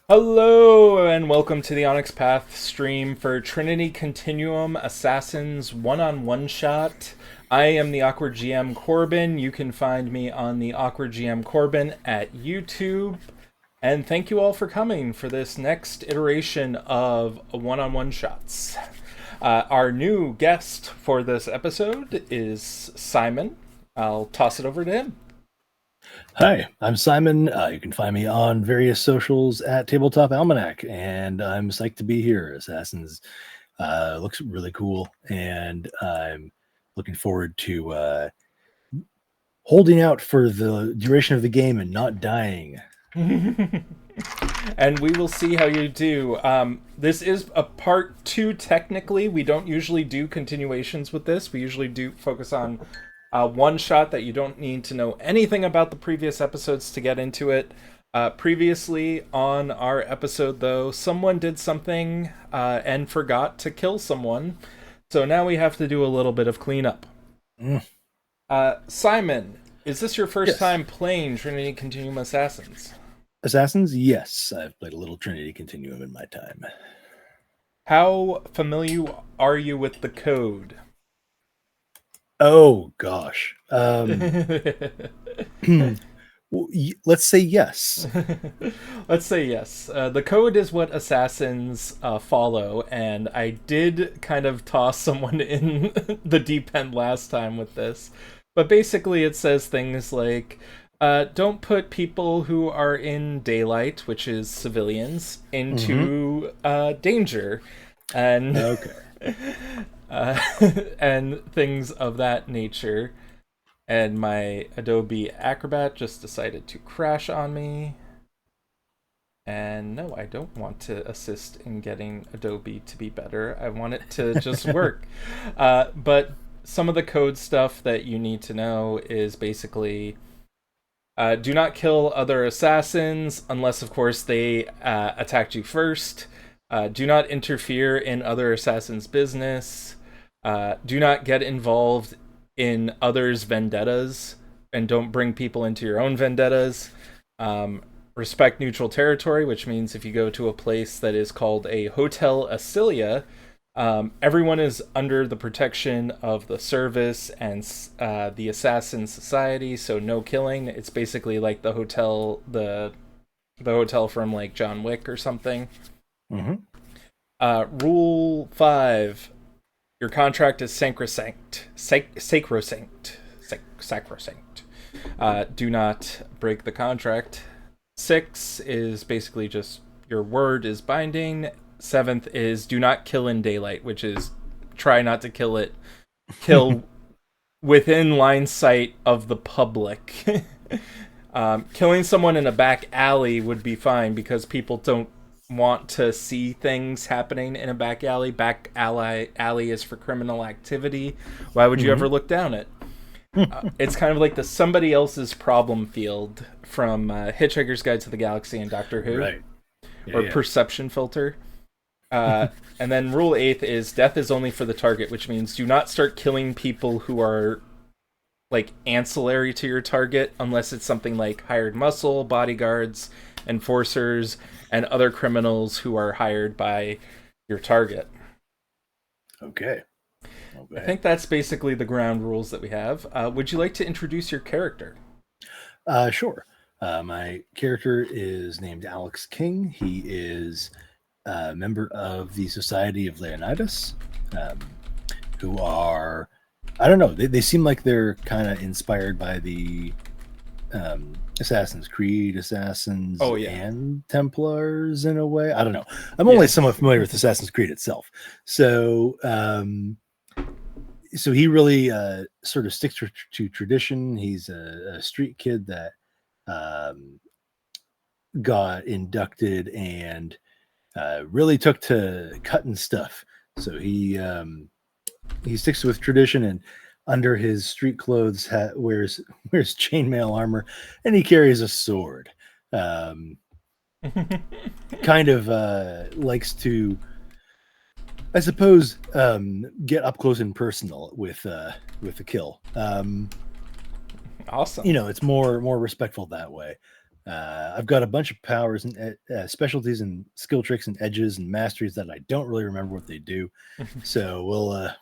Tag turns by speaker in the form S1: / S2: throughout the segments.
S1: Hello and welcome to the Onyx Path stream for Trinity Continuum Assassins one-on-one shot. I am the Awkward GM Corbin. You can find me on the Awkward GM Corbin at YouTube. And thank you all for coming for this next iteration of one-on-one shots. Our new guest for this episode is Simon. I'll toss it over to him.
S2: Hi, I'm Simon. You can find me on various socials at Tabletop Almanac, and I'm psyched to be here. Assassins looks really cool, and I'm looking forward to holding out for the duration of the game and not dying.
S1: And we will see how you do. This is a part 2 technically. We don't usually do continuations with this. We usually do focus on one shot that you don't need to know anything about the previous episodes to get into it. Previously on our episode, though, someone did something and forgot to kill someone. So now we have to do a little bit of cleanup. Simon, is this your first time playing Trinity Continuum Assassins?
S2: Assassins? Yes, I've played a little Trinity Continuum in my time.
S1: How familiar are you with the code?
S2: Oh, gosh. Let's say yes.
S1: Let's say yes. The code is what assassins follow, and I did kind of toss someone in the deep end last time with this. But basically it says things like, don't put people who are in daylight, which is civilians, into danger. And
S2: Okay.
S1: and things of that nature. And my Adobe Acrobat just decided to crash on me. And no, I don't want to assist in getting Adobe to be better. I want it to just work. But some of the code stuff that you need to know is basically do not kill other assassins unless, of course, they attacked you first. Do not interfere in other assassins' business. Do not get involved in others' vendettas, and don't bring people into your own vendettas. Respect neutral territory, which means if you go to a place that is called a Hotel Acilia, everyone is under the protection of the service and the Assassin Society, so no killing. It's basically like the hotel from like John Wick or something. Rule 5. Your contract is sacrosanct. Sacrosanct. Do not break the contract. 6 is basically just your word is binding. 7th is do not kill in daylight, which is try not to kill it. Kill within line sight of the public. Killing someone in a back alley would be fine because people don't want to see things happening in a back alley. Back alley is for criminal activity. Why would you ever look down it? It's kind of like the somebody else's problem field from Hitchhiker's Guide to the Galaxy and Doctor Who.
S2: Right.
S1: Or perception filter. And then rule 8 is death is only for the target, which means do not start killing people who are like ancillary to your target unless it's something like hired muscle, bodyguards, enforcers, and other criminals who are hired by your target.
S2: Okay.
S1: I think that's basically the ground rules that we have. Would you like to introduce your character?
S2: Sure. My character is named Alex King. He is a member of the Society of Leonidas, who are, I don't know, they seem like they're kind of inspired by the Assassin's Creed, Assassins, and Templars in a way. I don't know. I'm only somewhat familiar with Assassin's Creed itself. So he really sort of sticks to tradition. He's a street kid that got inducted and really took to cutting stuff. So he sticks with tradition, and under his street clothes wears chainmail armor, and he carries a sword. Kind of likes to, I suppose, get up close and personal with the kill.
S1: Awesome.
S2: It's more respectful that way. I've got a bunch of powers and specialties and skill tricks and edges and masteries that I don't really remember what they do. So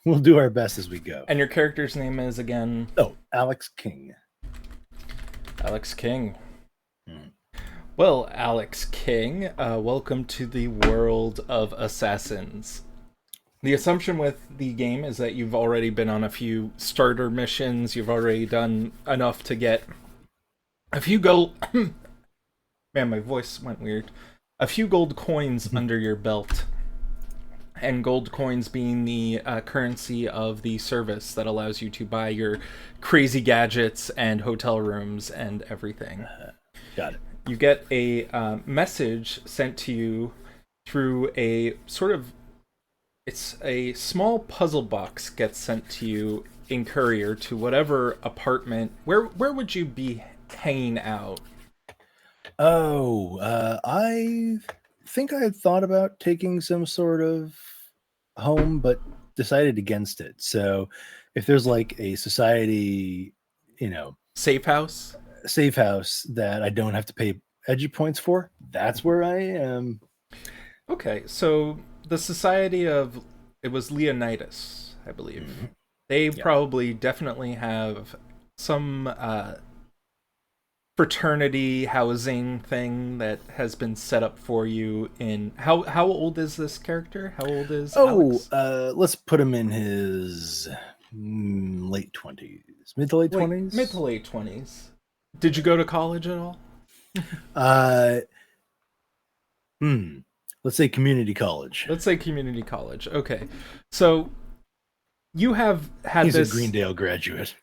S2: we'll do our best as we go.
S1: And your character's name is again?
S2: Oh, Alex King.
S1: Alex King.
S2: Hmm.
S1: Well, Alex King, welcome to the world of assassins. The assumption with the game is that you've already been on a few starter missions. You've already done enough to get a few gold. Man, my voice went weird. A few gold coins under your belt. And gold coins being the currency of the service that allows you to buy your crazy gadgets and hotel rooms and everything.
S2: Got it.
S1: You get a message sent to you through a sort of, it's a small puzzle box gets sent to you in courier to whatever apartment. Where would you be hanging out?
S2: Oh, I think I had thought about taking some sort of home, but decided against it. So if there's like a society,
S1: Safe house?
S2: safe house that I don't have to pay edgy points for, that's where I am.
S1: Okay, so the Society of, it was Leonidas, I believe.
S2: Mhm.
S1: They
S2: Yeah.
S1: probably definitely have some fraternity housing thing that has been set up for you in how old is this character? How old is Alex?
S2: Let's put him in his late 20s, mid to late
S1: Like
S2: 20s.
S1: mid to late 20s. Did you go to college at all?
S2: Uh, let's say community college.
S1: Let's say community college. Okay. So you have had
S2: He's
S1: this
S2: a Greendale graduate.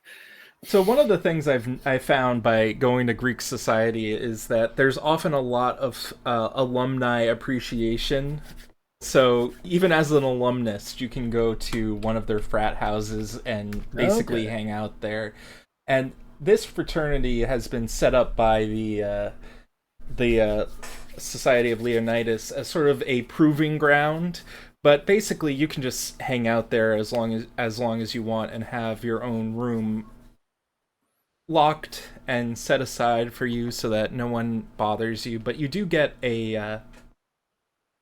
S1: So one of the things I found by going to Greek society is that there's often a lot of alumni appreciation. So even as an alumnus, you can go to one of their frat houses and basically
S2: Okay.
S1: hang out there. And this fraternity has been set up by the Society of Leonidas as sort of a proving ground. But basically, you can just hang out there as long as you want and have your own room locked and set aside for you so that no one bothers you, but you do get a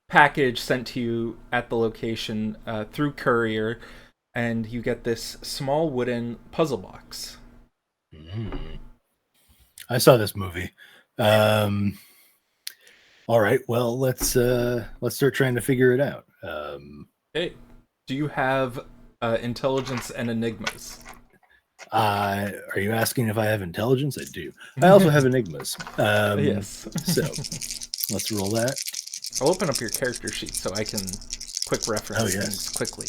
S1: package sent to you at the location through courier, and you get this small wooden puzzle box.
S2: I saw this movie. All right, well let's start trying to figure it out.
S1: Hey, do you have intelligence and enigmas?
S2: Are you asking if I have intelligence? I do. I also have enigmas.
S1: Yes.
S2: So let's roll that.
S1: I'll open up your character sheet so I can quick reference
S2: Oh, yes.
S1: things quickly.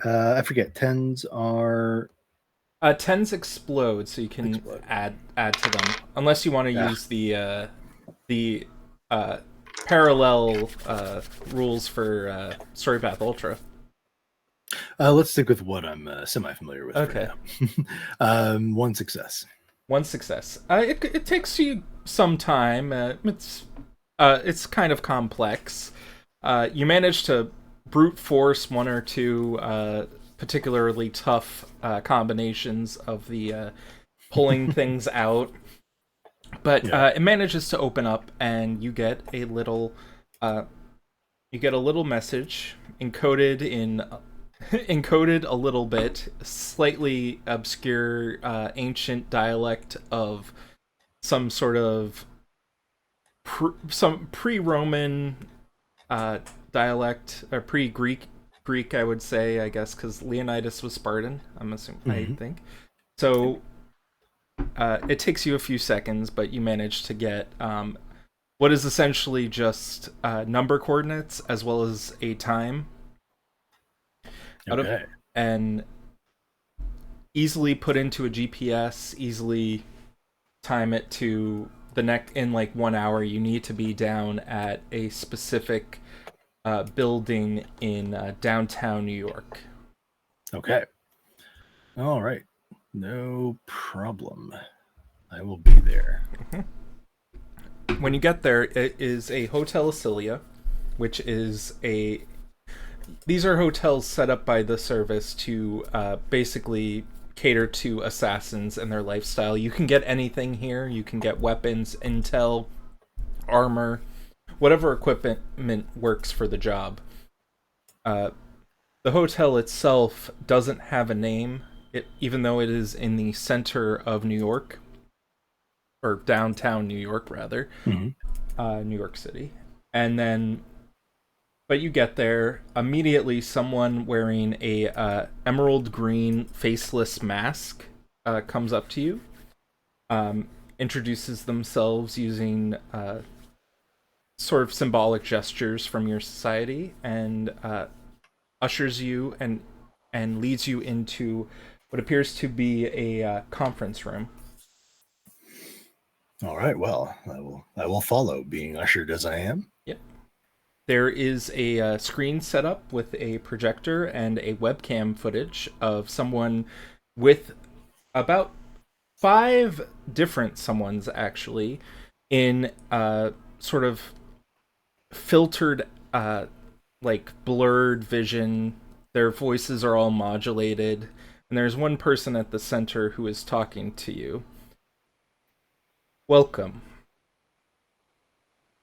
S2: I forget. Tens are
S1: 10s explode, so you can
S2: Explode.
S1: add to them, unless you want to
S2: Ah.
S1: use the parallel rules for Story Path Ultra.
S2: let's stick with what I'm semi-familiar with.
S1: Okay.
S2: For now. One success.
S1: One success. It takes you some time. It's kind of complex. You manage to brute force one or two particularly tough combinations of the pulling things out, but
S2: Yeah.
S1: it manages to open up, and you get a little message encoded in encoded a little bit, slightly obscure ancient dialect of some sort of some pre-Roman dialect, or Greek, I would say, I guess, because Leonidas was Spartan. I'm assuming, I
S2: Mhm.
S1: think. So it takes you a few seconds, but you manage to get what is essentially just number coordinates as well as a time
S2: Okay.
S1: and easily put into a GPS, easily time it to the next in like 1 hour. You need to be down at a specific building in downtown New York.
S2: Okay. All right. No problem. I will be there.
S1: When you get there, it is a Hotel Acilia, which is these are hotels set up by the service to basically cater to assassins and their lifestyle. You can get anything here. You can get weapons, intel, armor, whatever equipment works for the job. Uh, the hotel itself doesn't have a name, even though it is in the center of New York, or downtown New York, rather, New York City. And then, but you get there immediately. Someone wearing a emerald green faceless mask comes up to you, introduces themselves using sort of symbolic gestures from your society, and ushers you and leads you into what appears to be a conference room.
S2: All right. Well, I will follow, being ushered as I am.
S1: Yep. There is a screen set up with a projector and a webcam footage of someone with about 5 different someones, actually, in sort of filtered, like blurred vision. Their voices are all modulated, and there's one person at the center who is talking to you. Welcome.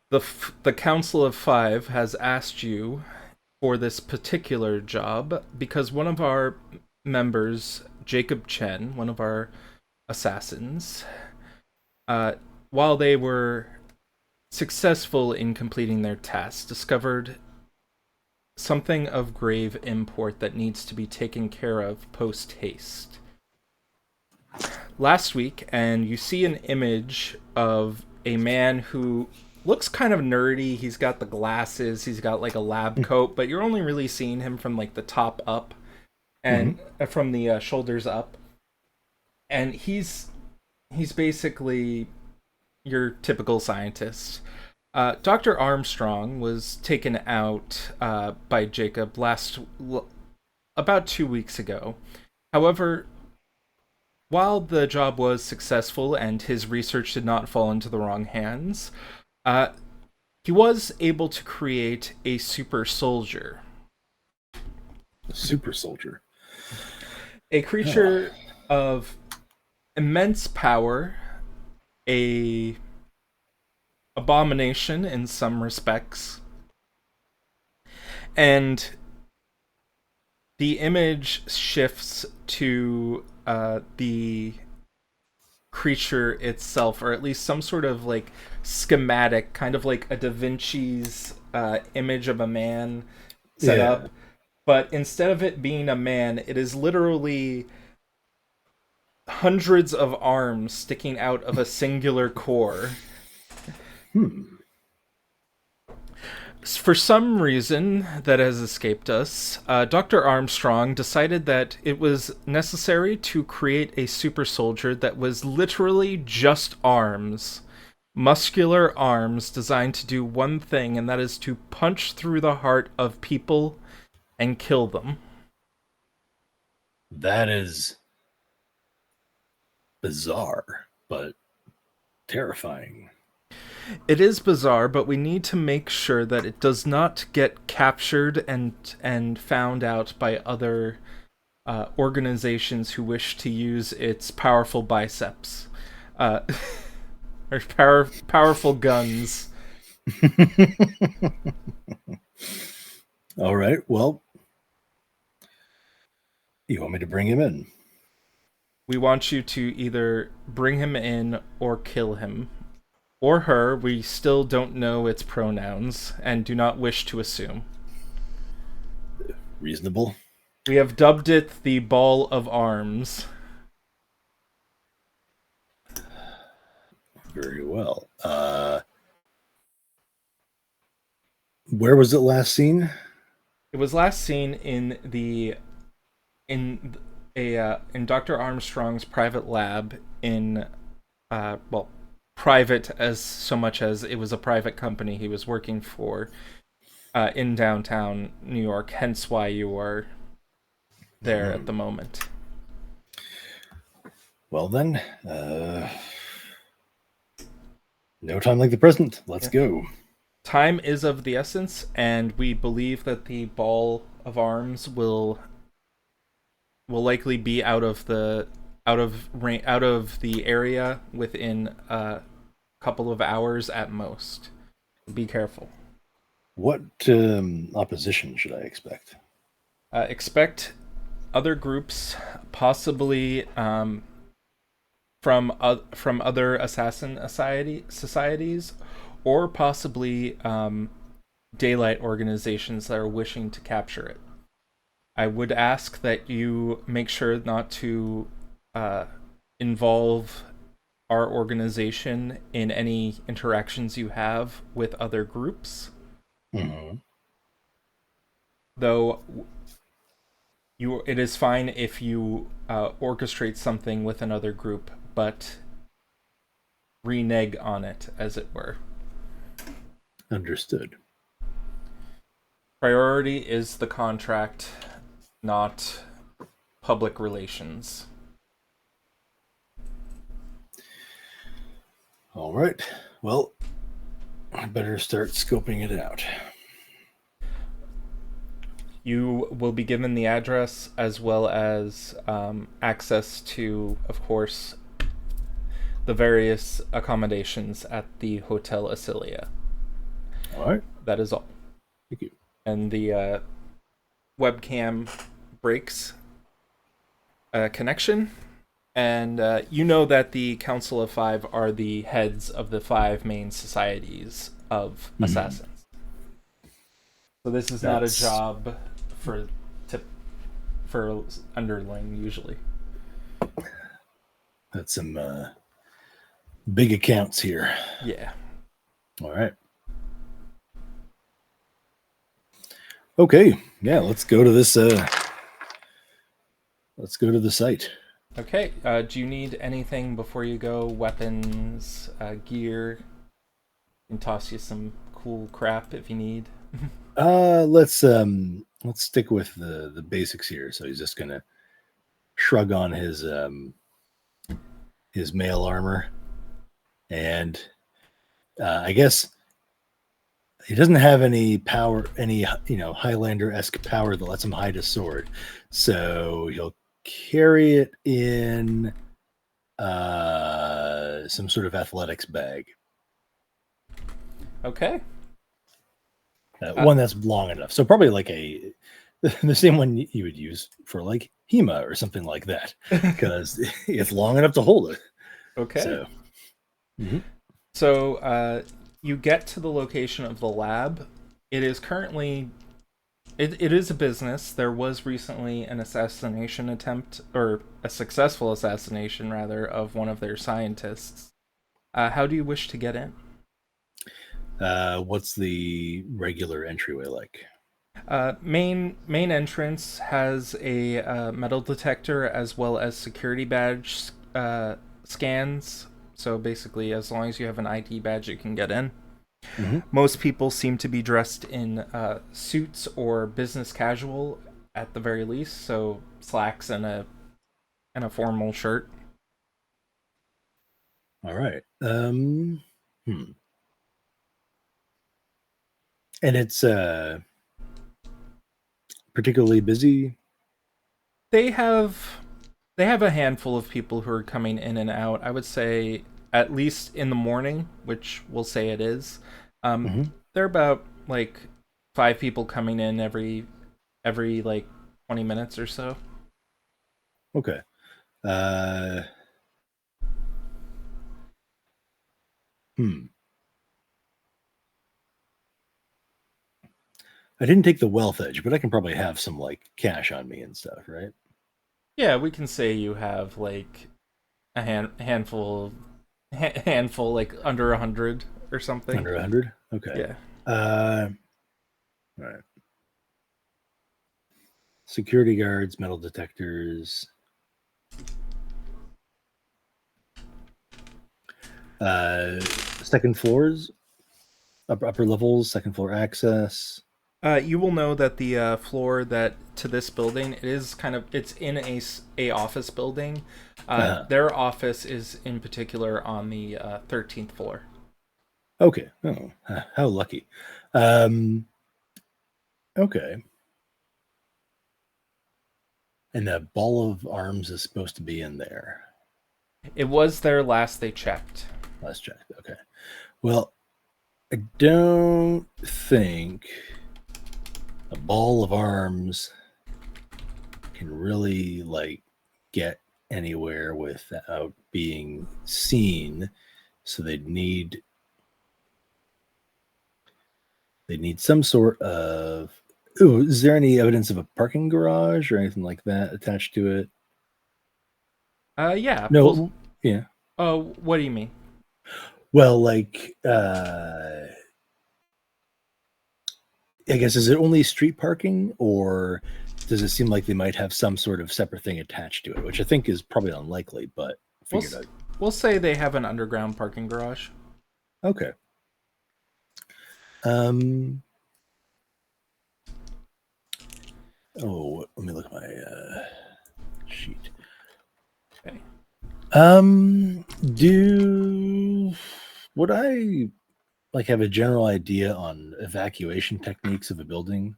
S1: The Council of Five has asked you for this particular job because one of our members, Jacob Chen, one of our assassins, while they were successful in completing their task, discovered something of grave import that needs to be taken care of post haste. Last week, and you see an image of a man who looks kind of nerdy. He's got the glasses, he's got like a lab coat, but you're only really seeing him from like the top up and from the shoulders up. And he's basically your typical scientist. Dr. Armstrong was taken out by Jacob about 2 weeks ago. However, while the job was successful and his research did not fall into the wrong hands, he was able to create a super soldier.
S2: A super soldier?
S1: A creature of immense power, a abomination in some respects, and the image shifts to the creature itself, or at least some sort of like schematic, kind of like a Da Vinci's image of a man set up. But instead of it being a man, it is literally hundreds of arms sticking out of a singular core. For some reason that has escaped us, Dr. Armstrong decided that it was necessary to create a super soldier that was literally just arms. Muscular arms designed to do one thing, and that is to punch through the heart of people and kill them.
S2: That is bizarre, but terrifying.
S1: It is bizarre, but we need to make sure that it does not get captured and found out by other organizations who wish to use its powerful biceps. Or powerful guns.
S2: All right, well, you want me to bring him in?
S1: We want you to either bring him in or kill him. Or her. We still don't know its pronouns and do not wish to assume.
S2: Reasonable.
S1: We have dubbed it the Ball of Arms.
S2: Very well. Where was it last seen?
S1: It was last seen in Dr. Armstrong's private lab in private as so much as it was a private company he was working for in downtown New York, hence why you are there at the moment.
S2: Well then, no time like the present. Let's go.
S1: Time is of the essence, and we believe that the Ball of Arms will will likely be out of the area within a couple of hours at most. Be careful.
S2: What opposition should I expect?
S1: Expect other groups, possibly from other societies, or possibly daylight organizations that are wishing to capture it. I would ask that you make sure not to uh, involve our organization in any interactions you have with other groups.
S2: Mm-hmm.
S1: Though it is fine if you orchestrate something with another group, but renege on it, as it were.
S2: Understood.
S1: Priority is the contract, not public relations.
S2: All right. Well, I better start scoping it out.
S1: You will be given the address as well as access to, of course, the various accommodations at the Hotel Asilia.
S2: All right.
S1: That is all.
S2: Thank you.
S1: And the webcam breaks connection. And you know that the Council of Five are the heads of the five main societies of assassins. So this is not a job for for underling usually.
S2: That's some big accounts here.
S1: Yeah.
S2: All right. Okay. Yeah. Let's go to this. Let's go to the site.
S1: Okay. Do you need anything before you go? Weapons, gear. I can toss you some cool crap if you need.
S2: Let's stick with the basics here. So he's just gonna shrug on his mail armor, and I guess he doesn't have any power, any Highlander-esque power that lets him hide his sword. So he'll carry it in some sort of athletics bag.
S1: Okay.
S2: One that's long enough. So probably like the same one you would use for like HEMA or something like that, because it's long enough to hold it.
S1: Okay.
S2: So,
S1: So you get to the location of the lab. It is currently it is a business. There was recently an assassination attempt, or a successful assassination rather, of one of their scientists. How do you wish to get in?
S2: what's the regular entryway like?
S1: Main entrance has a metal detector as well as security badge scans. So basically, as long as you have an ID badge, you can get in.
S2: Mm-hmm.
S1: Most people seem to be dressed in suits or business casual at the very least, so slacks and a formal shirt.
S2: All right. And it's particularly busy.
S1: They have a handful of people who are coming in and out. I would say at least in the morning, which we'll say it is. There are about like 5 people coming in every like 20 minutes or so.
S2: Okay. I didn't take the wealth edge, but I can probably have some like cash on me and stuff, right?
S1: Yeah, we can say you have like a handful like under 100 or something.
S2: Under 100. Okay.
S1: Yeah.
S2: All right. Security guards, metal detectors. Second floors, upper levels, second floor access.
S1: You will know that the floor that to this building it's in a office building. Their office is in particular on the 13th floor.
S2: Okay. Oh, how lucky. Okay. And the ball of arms is supposed to be in there.
S1: It was there last they checked.
S2: Let's check. Okay. Well, I don't think a ball of arms can really like get anywhere without being seen. So they'd need some sort of. Ooh, is there any evidence of a parking garage or anything like that attached to it?
S1: Yeah.
S2: No. Yeah.
S1: What do you mean?
S2: Well, like, I guess, is it only street parking, or does it seem like they might have some sort of separate thing attached to it, which I think is probably unlikely, but
S1: We'll
S2: figured out.
S1: we'll say they have an underground parking garage.
S2: Okay. Oh, let me look at my sheet.
S1: Okay.
S2: Would I like have a general idea on evacuation techniques of a building?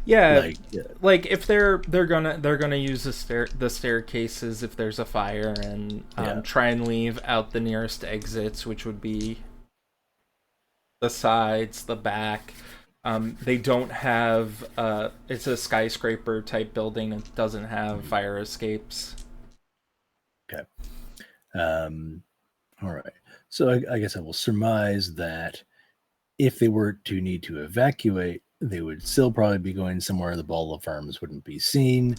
S1: Yeah,
S2: Like,
S1: like if they're gonna use the staircases if there's a fire, and
S2: Yeah.
S1: try and leave out the nearest exits, which would be the sides, the back. They don't have it's a skyscraper type building. It doesn't have fire escapes.
S2: Okay. All right. So I guess I will surmise that if they were to need to evacuate, they would still probably be going somewhere the ball of arms wouldn't be seen.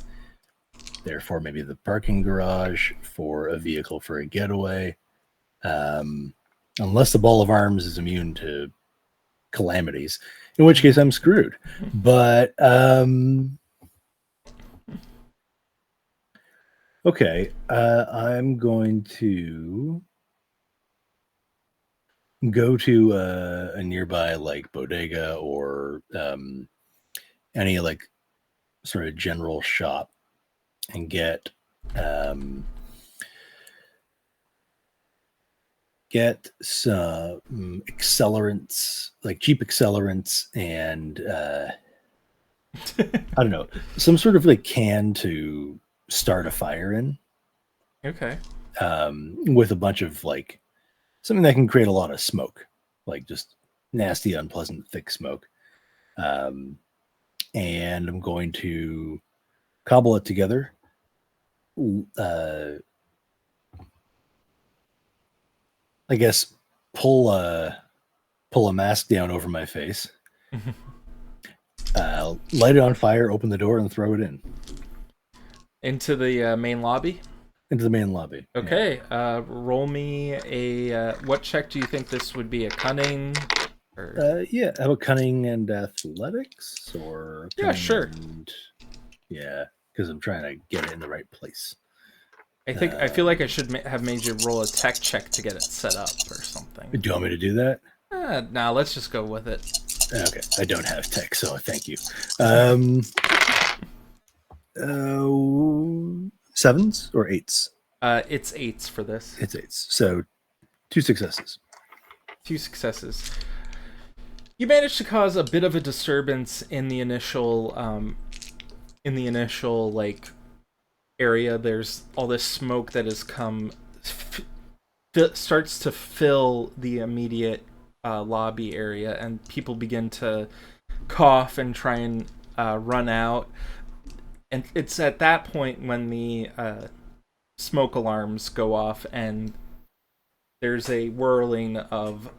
S2: Therefore, maybe the parking garage for a vehicle for a getaway. Unless the ball of arms is immune to calamities, in which case I'm screwed. But okay, I'm going to go to a nearby like bodega or any like sort of general shop and get some accelerants, like cheap accelerants, and I don't know, some sort of like can to start a fire in,
S1: Okay.
S2: with a bunch of like something that can create a lot of smoke, like just nasty, unpleasant, thick smoke. Um, and I'm going to cobble it together. I guess pull a mask down over my face, light it on fire, open the door, and throw it
S1: Into the main lobby.
S2: into the main lobby.
S1: Okay. Roll me a. What check do you think this would be? A cunning? Or...
S2: Yeah. How about cunning and athletics, or
S1: Yeah, sure.
S2: Yeah, because I'm trying to get it in the right place.
S1: I feel like I should have made you roll a tech check to get it set up or something.
S2: Do you want me to do that?
S1: Nah, let's just go with it.
S2: Okay, I don't have tech, so thank you. Sevens or eights?
S1: It's 8s for this.
S2: It's eights. So 2 successes.
S1: 2 successes. You managed to cause a bit of a disturbance in the initial like area. There's all this smoke that has come starts to fill the immediate lobby area, and people begin to cough and try and run out. And it's at that point when the smoke alarms go off, and there's a whirling of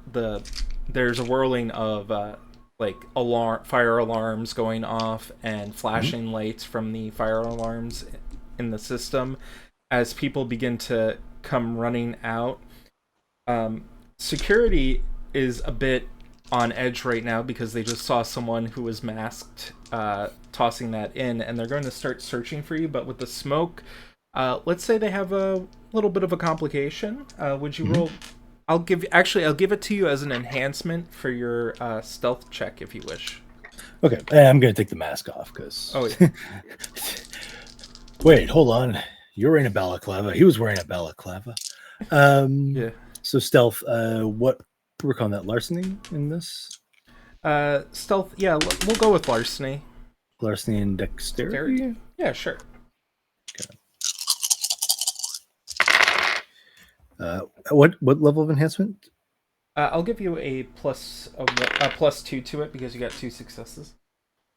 S1: like fire alarms going off and flashing lights from the fire alarms in the system as people begin to come running out. Security is a bit on edge right now because they just saw someone who was masked tossing that in, and they're going to start searching for you. But with the smoke, let's say they have a little bit of a complication. Would you roll? I'll give it to you as an enhancement for your stealth check if you wish.
S2: Okay, I'm going to take the mask off because.
S1: Oh yeah.
S2: Wait, hold on. You're wearing a balaclava. He was wearing a balaclava. Yeah. So stealth. What work on that larceny in this?
S1: Stealth. Yeah, we'll go with larceny.
S2: Larcenian dexterity.
S1: Yeah, sure.
S2: What level of enhancement?
S1: I'll give you a plus two to it because you got two successes.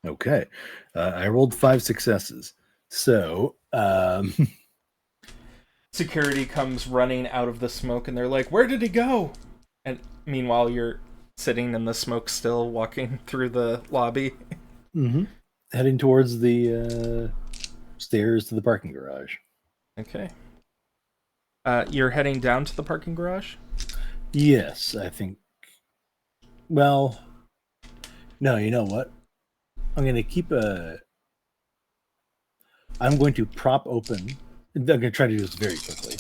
S2: Okay, I rolled 5 successes. So
S1: Security comes running out of the smoke and they're like, "Where did he go?" And meanwhile, you're sitting in the smoke still, walking through the lobby.
S2: heading towards the stairs to the parking garage.
S1: Okay. You're heading down to the parking garage?
S2: Yes, I think. Well, no, you know what? I'm going to keep a. I'm going to prop open. I'm going to try to do this very quickly.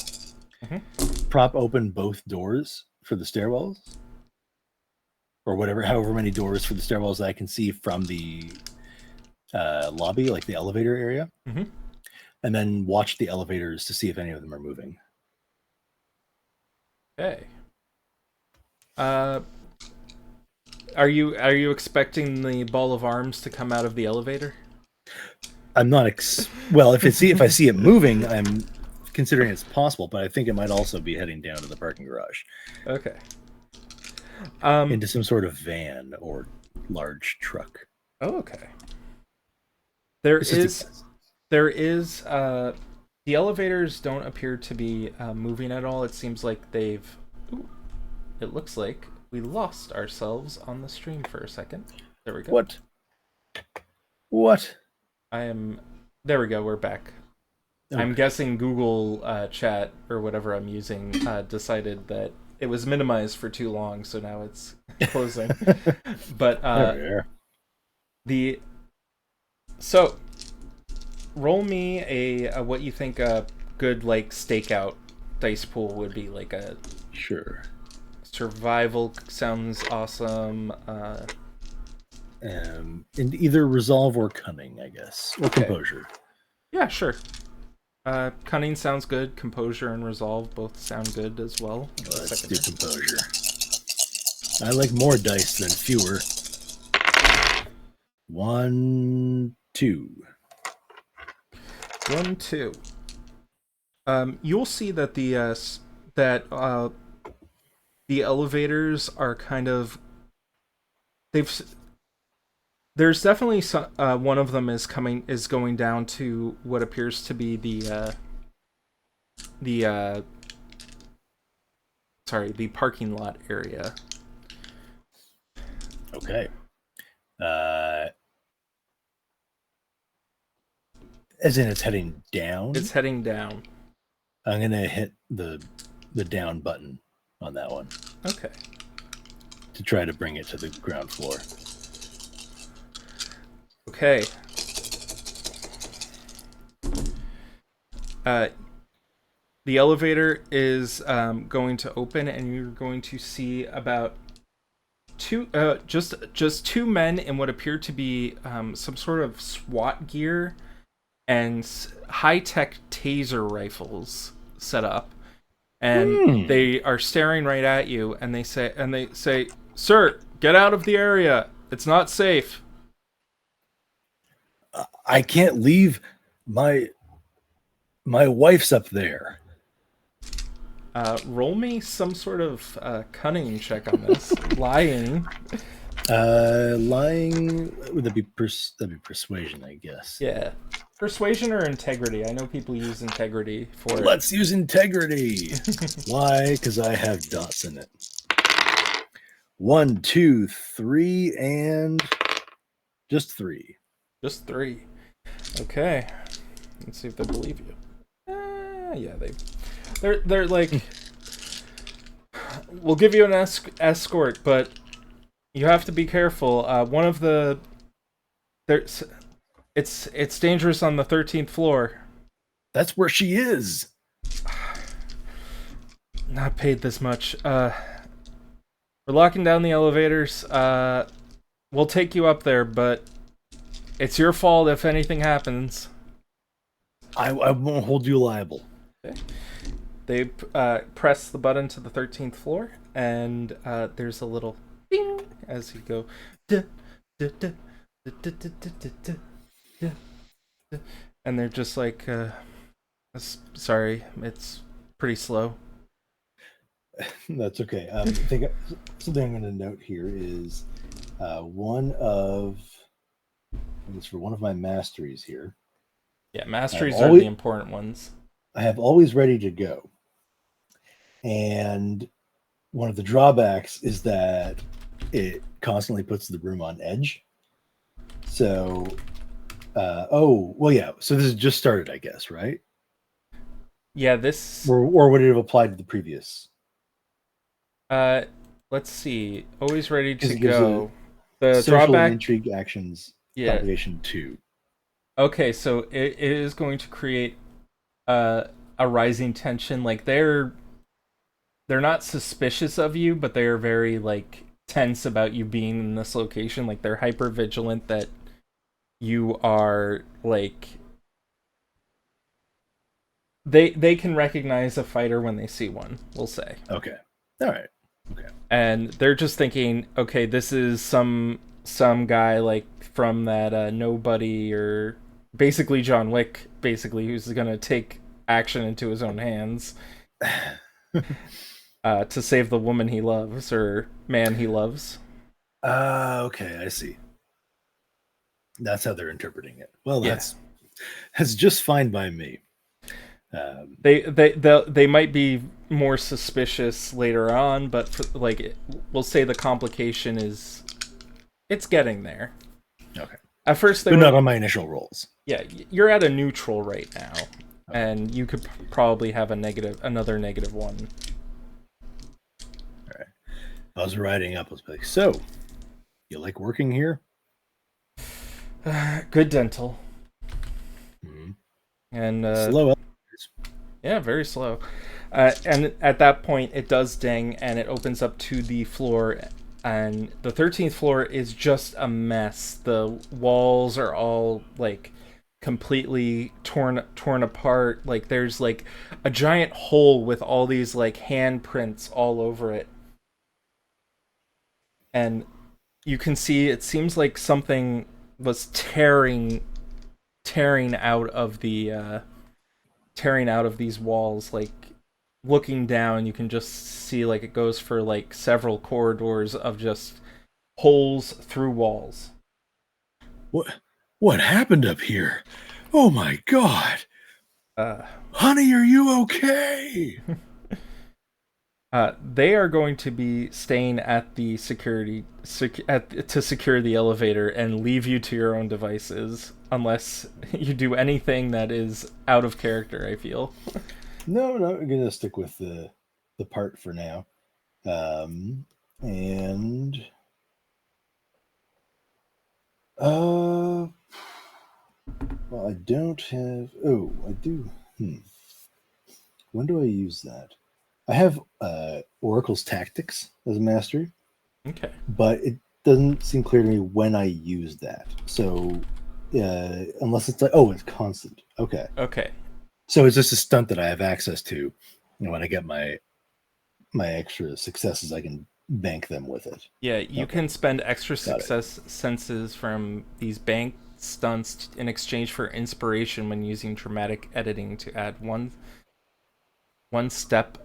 S2: Prop open both doors for the stairwells, or whatever, however many doors for the stairwells I can see from the lobby, like the elevator area, and then watch the elevators to see if any of them are moving.
S1: Okay. Are you expecting the ball of arms to come out of the elevator?
S2: I'm not well. If I see it moving, I'm considering it's possible, but I think it might also be heading down to the parking garage.
S1: Okay.
S2: Into some sort of van or large truck.
S1: Oh, okay. There is the elevators don't appear to be moving at all. It seems like they've. Ooh, it looks like we lost ourselves on the stream for a second. There we go.
S2: What?
S1: There we go. We're back. Okay. I'm guessing Google Chat or whatever I'm using decided that it was minimized for too long, so now it's closing. But so roll me a what you think a good like stakeout dice pool would be, like a survival sounds awesome.
S2: In either resolve or cunning, I guess, or composure.
S1: Yeah, sure. Cunning sounds good. Composure and resolve both sound good as well.
S2: Let's do composure. I like more dice than fewer. 1, 2.
S1: 1, 2. You'll see that the elevators are kind of there's definitely one of them is going down to what appears to be the parking lot area.
S2: Okay. As in, it's heading down.
S1: It's heading down.
S2: I'm gonna hit the down button on that one.
S1: Okay.
S2: To try to bring it to the ground floor.
S1: Okay. The elevator is going to open, and you're going to see about just two men in what appear to be some sort of SWAT gear and high-tech taser rifles set up, and they are staring right at you, and they say, "Sir, get out of the area. It's not safe."
S2: I can't leave. My wife's up there.
S1: Roll me some sort of cunning check on this. Lying.
S2: Lying, would that be persuasion, I guess.
S1: Yeah. Persuasion or integrity? I know people use integrity for it.
S2: Let's use integrity. Why? Because I have dots in it. 1, 2, 3, and just 3.
S1: Just 3. Okay. Let's see if they believe you. Yeah, they're like, we'll give you an escort, but you have to be careful. One of the it's dangerous on the 13th floor.
S2: That's where she is.
S1: Not paid this much. We're locking down the elevators. We'll take you up there, but it's your fault if anything happens.
S2: I won't hold you liable.
S1: Okay. They press the button to the 13th floor, and there's a little ding as you go. and they're just like, sorry, it's pretty slow.
S2: That's okay. I think something I'm going to note here is one of, I guess for one of my masteries here,
S1: Yeah,
S2: I have
S1: masteries are the
S2: always
S1: important ones.
S2: I have always ready to go, and one of the drawbacks is that it constantly puts the room on edge. So, oh well, yeah. So this has just started, I guess, right?
S1: Yeah, this
S2: Or would it have applied to the previous?
S1: uh let's see. Always ready
S2: Because
S1: to
S2: it gives a
S1: go. The
S2: social and
S1: drawback,
S2: intrigue actions
S1: yeah.
S2: propagation 2.
S1: Okay, so it is going to create uh, a rising tension. Like they're not suspicious of you, but they're very like tense about you being in this location. Like they're hyper vigilant that you are like they can recognize a fighter when they see one, we'll say.
S2: Okay. All right. Okay.
S1: And they're just thinking, okay, this is some guy like from that nobody, or basically John Wick, basically, who's gonna take action into his own hands to save the woman he loves or man he loves.
S2: Okay, I see. That's how they're interpreting it. Well,
S1: Yeah,
S2: that's just fine by me.
S1: they might be more suspicious later on, but like we'll say the complication is it's getting there.
S2: Okay.
S1: At first they
S2: But not
S1: were,
S2: on my initial rolls.
S1: yeah, you're at a neutral right now,
S2: Okay.
S1: and you could probably have another negative one.
S2: All right. I was writing up. I was like, so you like working here?
S1: Good dental,
S2: Hmm.
S1: and
S2: Slow up.
S1: yeah, very slow. And at that point, it does ding, and it opens up to the floor. And the 13th floor is just a mess. The walls are all like completely torn apart. Like there's like a giant hole with all these like handprints all over it. And you can see it seems like something was tearing out of the tearing out of these walls. Like looking down, you can just see like it goes for like several corridors of just holes through walls.
S2: What what happened up here? Oh my god.
S1: uh
S2: Honey, are you okay?
S1: they are going to be staying at the to secure the elevator and leave you to your own devices unless you do anything that is out of character, I feel.
S2: No, no, I'm gonna stick with the part for now. Um and uh well, I don't have, oh, I do. When do I use that? I have Oracle's Tactics as a mastery,
S1: Okay.
S2: but it doesn't seem clear to me when I use that. So, unless it's like, oh, it's constant. Okay.
S1: Okay.
S2: So it's just a stunt that I have access to. When I get my extra successes, I can bank them with it.
S1: Yeah, you
S2: Okay,
S1: can spend extra
S2: got it.
S1: success senses from these bank stunts in exchange for inspiration when using dramatic editing to add one step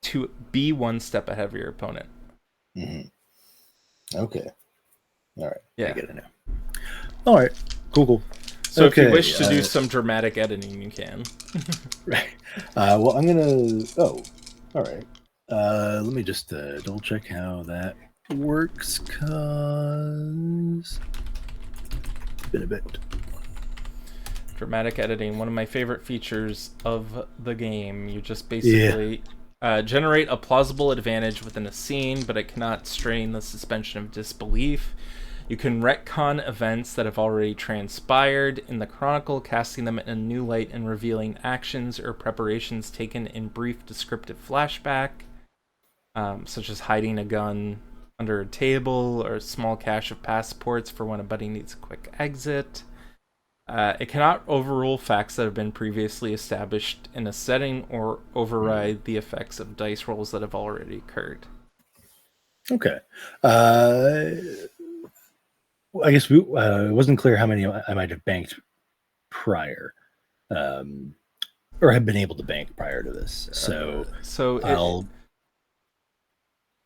S1: to be one step ahead of your opponent.
S2: Hmm. Okay. All right. I
S1: Yeah.
S2: get it now. All right. Cool. Cool.
S1: So if you
S2: Okay.
S1: wish to do some dramatic editing, you can.
S2: Right. Well, I'm gonna. Oh, all right. Let me just double check how that works. Cause it's been a bit.
S1: Dramatic editing, one of my favorite features of the game. You just
S2: Yeah.
S1: basically generate a plausible advantage within a scene, but it cannot strain the suspension of disbelief. You can retcon events that have already transpired in the Chronicle, casting them in a new light and revealing actions or preparations taken in brief descriptive flashback, such as hiding a gun under a table or a small cache of passports for when a buddy needs a quick exit. It cannot overrule facts that have been previously established in a setting or override the effects of dice rolls that have already occurred.
S2: Okay. Uh, I guess it wasn't clear how many I might have banked prior, um, or have been able to bank prior to this. So
S1: So
S2: I'll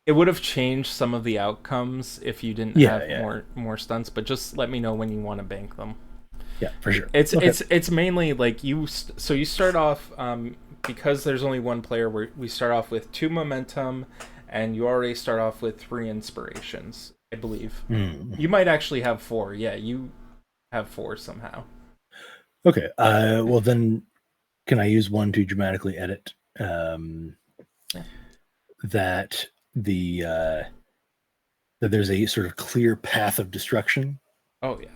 S1: it would have changed some of the outcomes if you didn't
S2: yeah
S1: have
S2: yeah
S1: more stunts, but just let me know when you want to bank them.
S2: yeah for sure.
S1: It's
S2: Okay.
S1: it's mainly like so you start off because there's only one player. We start off with 2 momentum, and you already start off with 3 inspirations, I believe.
S2: Mm.
S1: You might actually have 4. Yeah, you have 4 somehow.
S2: Okay. Well then, can I use one to dramatically edit
S1: Yeah.
S2: that that there's a sort of clear path of destruction?
S1: Oh yeah,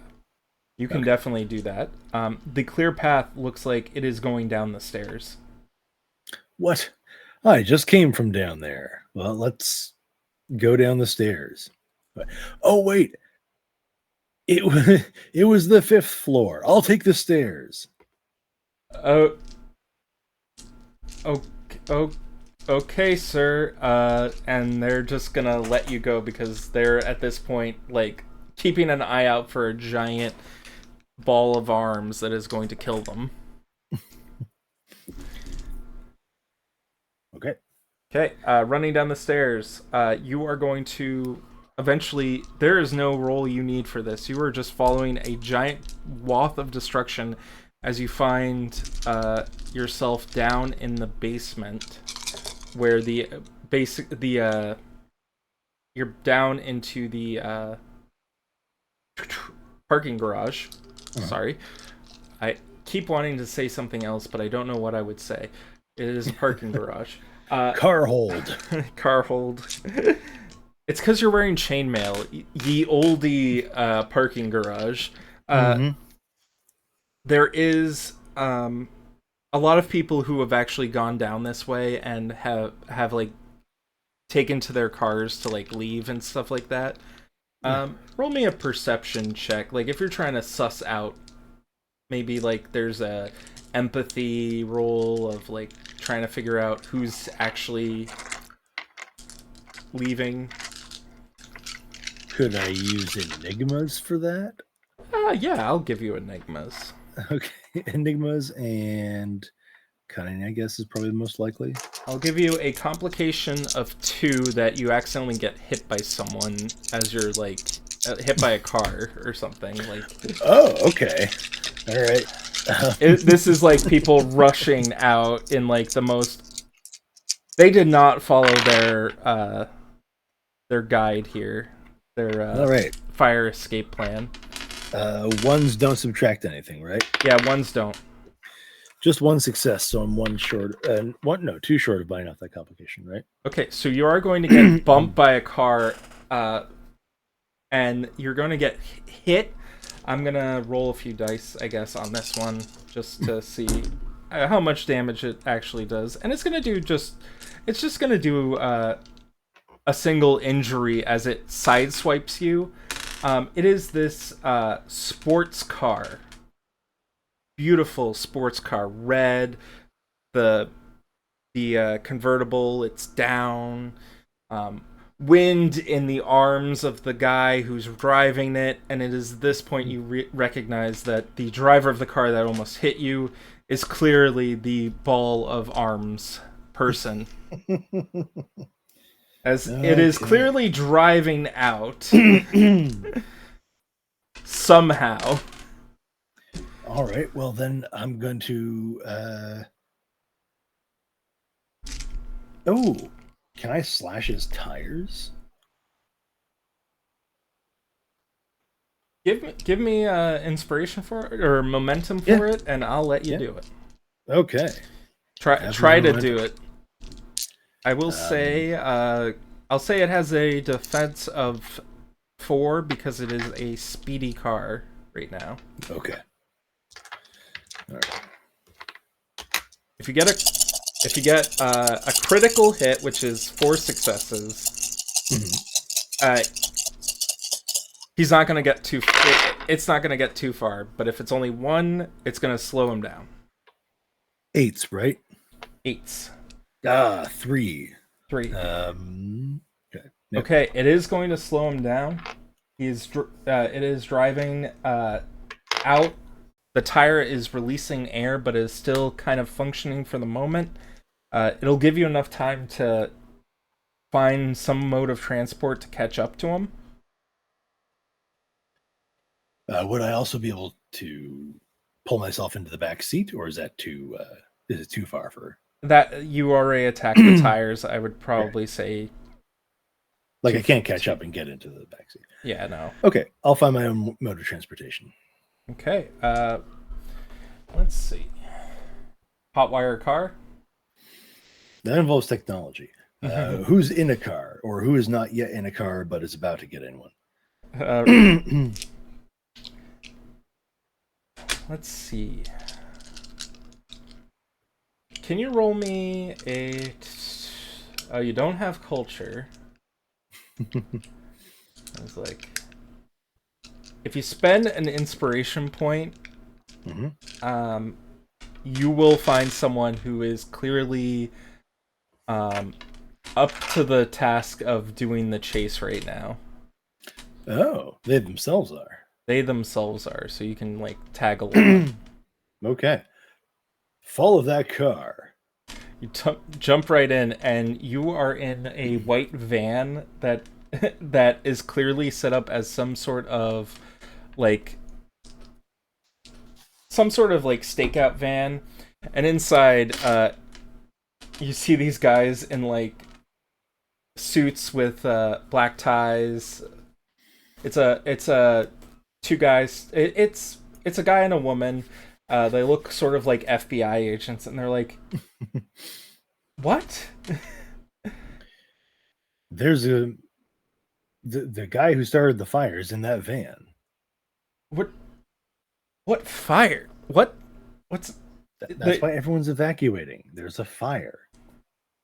S1: you can
S2: Okay.
S1: definitely do that. The clear path looks like it is going down the stairs.
S2: What? I just came from down there. Well, let's go down the stairs. Oh wait, it was the 5th floor. I'll take the stairs.
S1: Oh, okay, okay, sir. And they're just gonna let you go because they're at this point like keeping an eye out for a giant ball of arms that is going to kill them.
S2: Okay.
S1: Okay, running down the stairs. You are going to eventually. There is no roll you need for this. You are just following a giant wath of destruction as you find yourself down in the basement, where the basic the you're down into the parking garage.
S2: Uh-huh.
S1: Sorry, I keep wanting to say something else, but I don't know what I would say. It is a parking garage.
S2: Car hold.
S1: Car hold. It's because you're wearing chainmail. Ye oldie parking garage.
S2: Mm-hmm.
S1: There is a lot of people who have actually gone down this way and have like taken to their cars to like leave and stuff like that. Roll me a perception check. Like if you're trying to suss out, maybe like there's a empathy roll of like trying to figure out who's actually leaving.
S2: Could I use enigmas for that?
S1: Yeah, I'll give you enigmas.
S2: Okay, enigmas and cunning, I guess, is probably the most likely.
S1: I'll give you a complication of 2 that you accidentally get hit by someone as you're like hit by a car or something. Like,
S2: Oh, okay. All right.
S1: this is like people rushing out in like the most. They did not follow their guide here, their
S2: All right.
S1: fire escape plan.
S2: Ones don't subtract anything, right?
S1: Yeah, ones don't.
S2: Just one success, so I'm one short. Two short of buying off that complication, right?
S1: Okay, so you are going to get bumped by a car, and you're going to get hit. I'm gonna roll a few dice, I guess, on this one just to see how much damage it actually does, and it's just gonna do a single injury as it sideswipes you. It is this sports car, beautiful sports car, red. The convertible, it's down. Wind in the arms of the guy who's driving it, and it is this point you recognize that the driver of the car that almost hit you is clearly the ball of arms person, as it is clearly driving out somehow.
S2: All right. Well, then I'm going to. Oh, can I slash his tires?
S1: Give me inspiration for it or momentum for it, and I'll let you do it.
S2: Okay.
S1: Try to do it. I will say I'll say it has a defense of 4 because it is a speedy car right now.
S2: Okay. All right.
S1: If you get a critical hit, which is 4 successes, he's not gonna get too. It's not gonna get too far. But if it's only 1, it's gonna slow him down.
S2: 8s, right?
S1: 8s.
S2: 3.
S1: 3.
S2: Okay. Yep.
S1: Okay, it is going to slow him down. It is driving out. The tire is releasing air, but is still kind of functioning for the moment. It'll give you enough time to find some mode of transport to catch up to him.
S2: Would I also be able to pull myself into the back seat, or is that too? Is it too far for?
S1: That you already attacked the
S2: Okay.
S1: tires, I would probably say
S2: Like
S1: two.
S2: I can't catch up and get into the back seat.
S1: Yeah, no.
S2: Okay, I'll find my own mode of transportation.
S1: Okay. Let's see. Hotwire car.
S2: That involves technology. Who's in a car, or who is not yet in a car but is about to get in
S1: uh,
S2: one?
S1: let's see. Can you roll me a? Oh, you don't have culture. I was like, if you spend an inspiration point, um, you will find someone who is clearly up to the task of doing the chase right now.
S2: Oh, they themselves are.
S1: They themselves are, so you can like tag along.
S2: Okay. Follow that car.
S1: You jump right in, and you are in a white van that that is clearly set up as like some sort of like stakeout van, and inside you see these guys in like suits with black ties. It's a two guys. It's a guy and a woman. They look sort of like FBI agents, and they're like, "What?"
S2: There's the guy who started the fires in that van.
S1: What? What fire? What? What's
S2: That's
S1: the?
S2: why everyone's evacuating. There's a fire.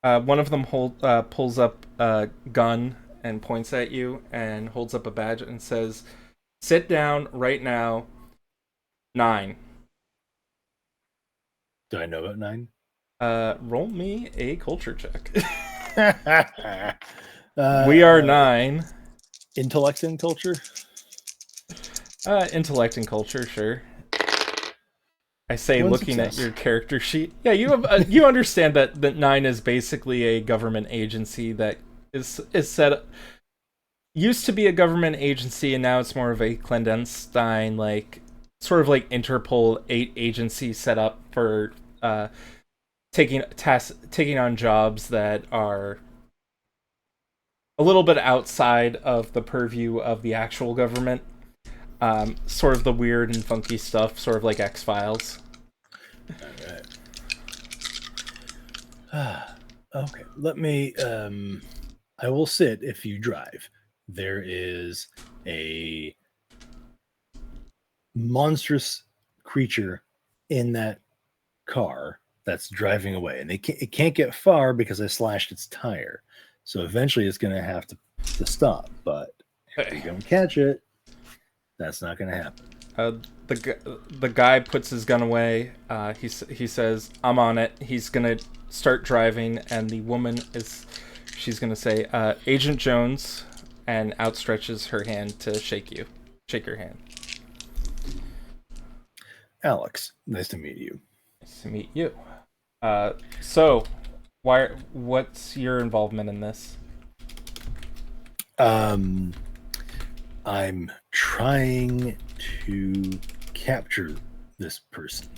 S1: One of them pulls up a gun and points at you, and holds up a badge and says, "Sit down right now. 9."
S2: Do I know about 9?
S1: Roll me a culture check. We are
S2: uh,
S1: 9.
S2: intellect and culture.
S1: Intellect and culture, sure. I say,
S2: One
S1: looking at
S2: success.
S1: your character sheet. Yeah, you have you understand that 9 is basically a government agency that is set up, used to be a government agency, and now it's more of a clandestine, like sort of like Interpol agency set up for taking on jobs that are a little bit outside of the purview of the actual government. Sort of the weird and funky stuff, sort of like X Files.
S2: All right. Okay. Let me. I will sit if you drive. There is a monstrous creature in that car that's driving away, and it can't get far because I slashed its tire. So eventually, it's going to have to stop. But if you don't catch it, that's not going to happen.
S1: The guy puts his gun away. He says, "I'm on it." He's gonna start driving, and the woman she's gonna say, "Agent Jones," and outstretches her hand to shake your hand.
S2: Alex, nice to meet you.
S1: Nice to meet you. So, what's your involvement in this?
S2: I'm trying to capture this person.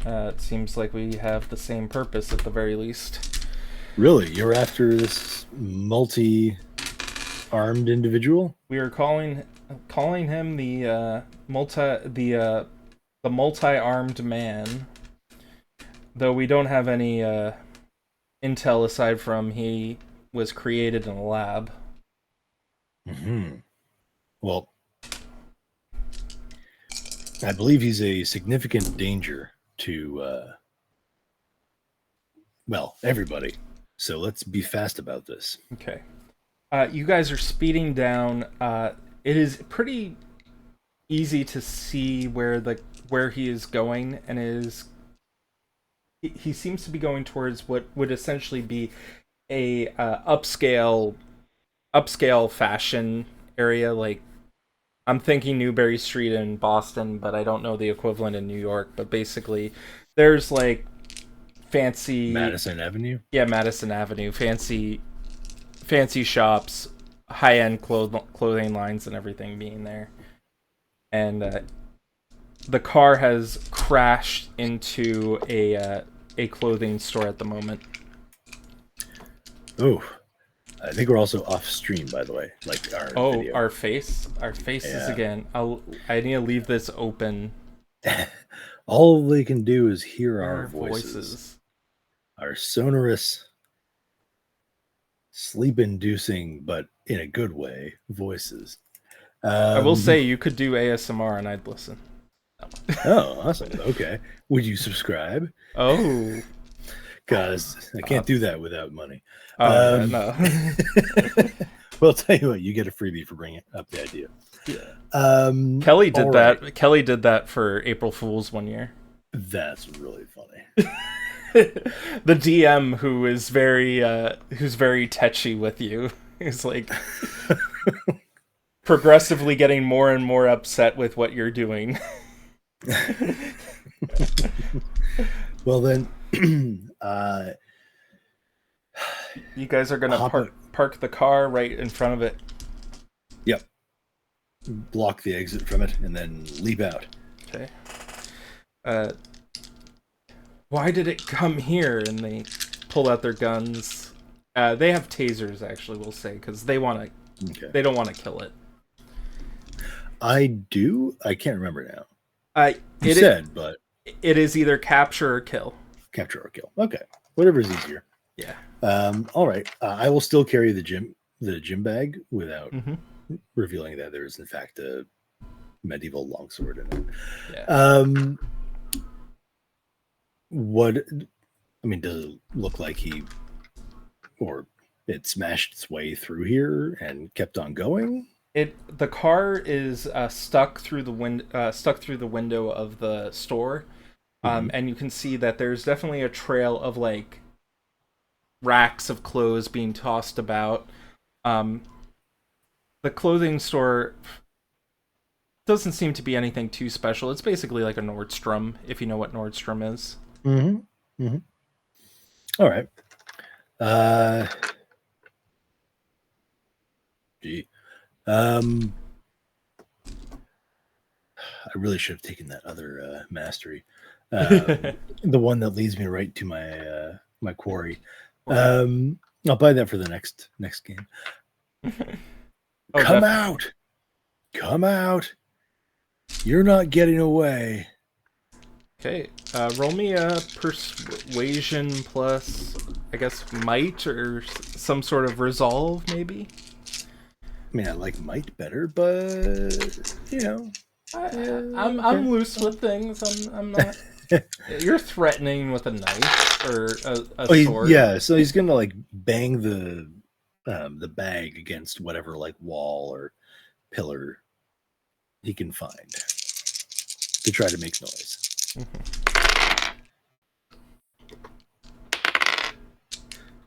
S1: It seems like we have the same purpose at the very least.
S2: Really, you're after this multi-armed individual?
S1: We are calling him the multi-armed man. Though we don't have any intel aside from he was created in a lab.
S2: Mm-hmm. Well, I believe he's a significant danger to, everybody. So let's be fast about this.
S1: Okay. You guys are speeding down. It is pretty easy to see where he is going, and he seems to be going towards what would essentially be a upscale fashion area. Like, I'm thinking Newbury Street in Boston, but I don't know the equivalent in New York. But basically, there's like fancy,
S2: Madison Avenue.
S1: yeah, Madison Avenue, fancy shops, high end clothing lines, and everything being there. And the car has crashed into a clothing store at the moment.
S2: Oh, I think we're also off stream, by the way, like our
S1: Oh,
S2: video.
S1: our faces
S2: Yeah.
S1: again. I need to leave this open.
S2: All they can do is hear our
S1: Our
S2: voices,
S1: voices.
S2: our sonorous, sleep-inducing, but in a good way, voices.
S1: I will say you could do ASMR and I'd listen.
S2: Oh, awesome. Okay. Would you subscribe?
S1: Oh.
S2: Because I can't do that without money.
S1: Oh yeah, no.
S2: Well, I'll tell you what, you get a freebie for bringing up the idea.
S1: Yeah. Kelly did that.
S2: Right.
S1: Kelly did that for April Fool's one year.
S2: That's really funny.
S1: The DM who's very touchy with you is like progressively getting more and more upset with what you're doing.
S2: Well then,
S1: You guys are gonna park the car right in front of it.
S2: Yep. Block the exit from it and then leap out.
S1: Okay. Why did it come here? And they pull out their guns. They have tasers, actually, we'll say, because they want to.
S2: Okay.
S1: They don't want to kill it.
S2: I do. I can't remember now. But
S1: it is either capture or kill.
S2: Capture or kill. Okay, whatever's easier.
S1: Yeah.
S2: All right. I will still carry the gym bag without revealing that there is in fact a medieval longsword in it.
S1: Yeah.
S2: Does it look like it smashed its way through here and kept on going?
S1: The car is stuck through the window of the store, and you can see that there's definitely a trail of like racks of clothes being tossed about. The clothing store doesn't seem to be anything too special. It's basically like a Nordstrom, if you know what Nordstrom is.
S2: All right. Gee. I really should have taken that other mastery. The one that leads me right to my quarry. I'll buy that for the next game. Come out! Come out! You're not getting away.
S1: Okay, roll me a persuasion plus, I guess, might or some sort of resolve, maybe.
S2: I mean, I like might better, but you know,
S1: I'm loose with things. I'm not. You're threatening with a knife or a sword.
S2: Yeah, so he's gonna like bang the bag against whatever like wall or pillar he can find to try to make noise.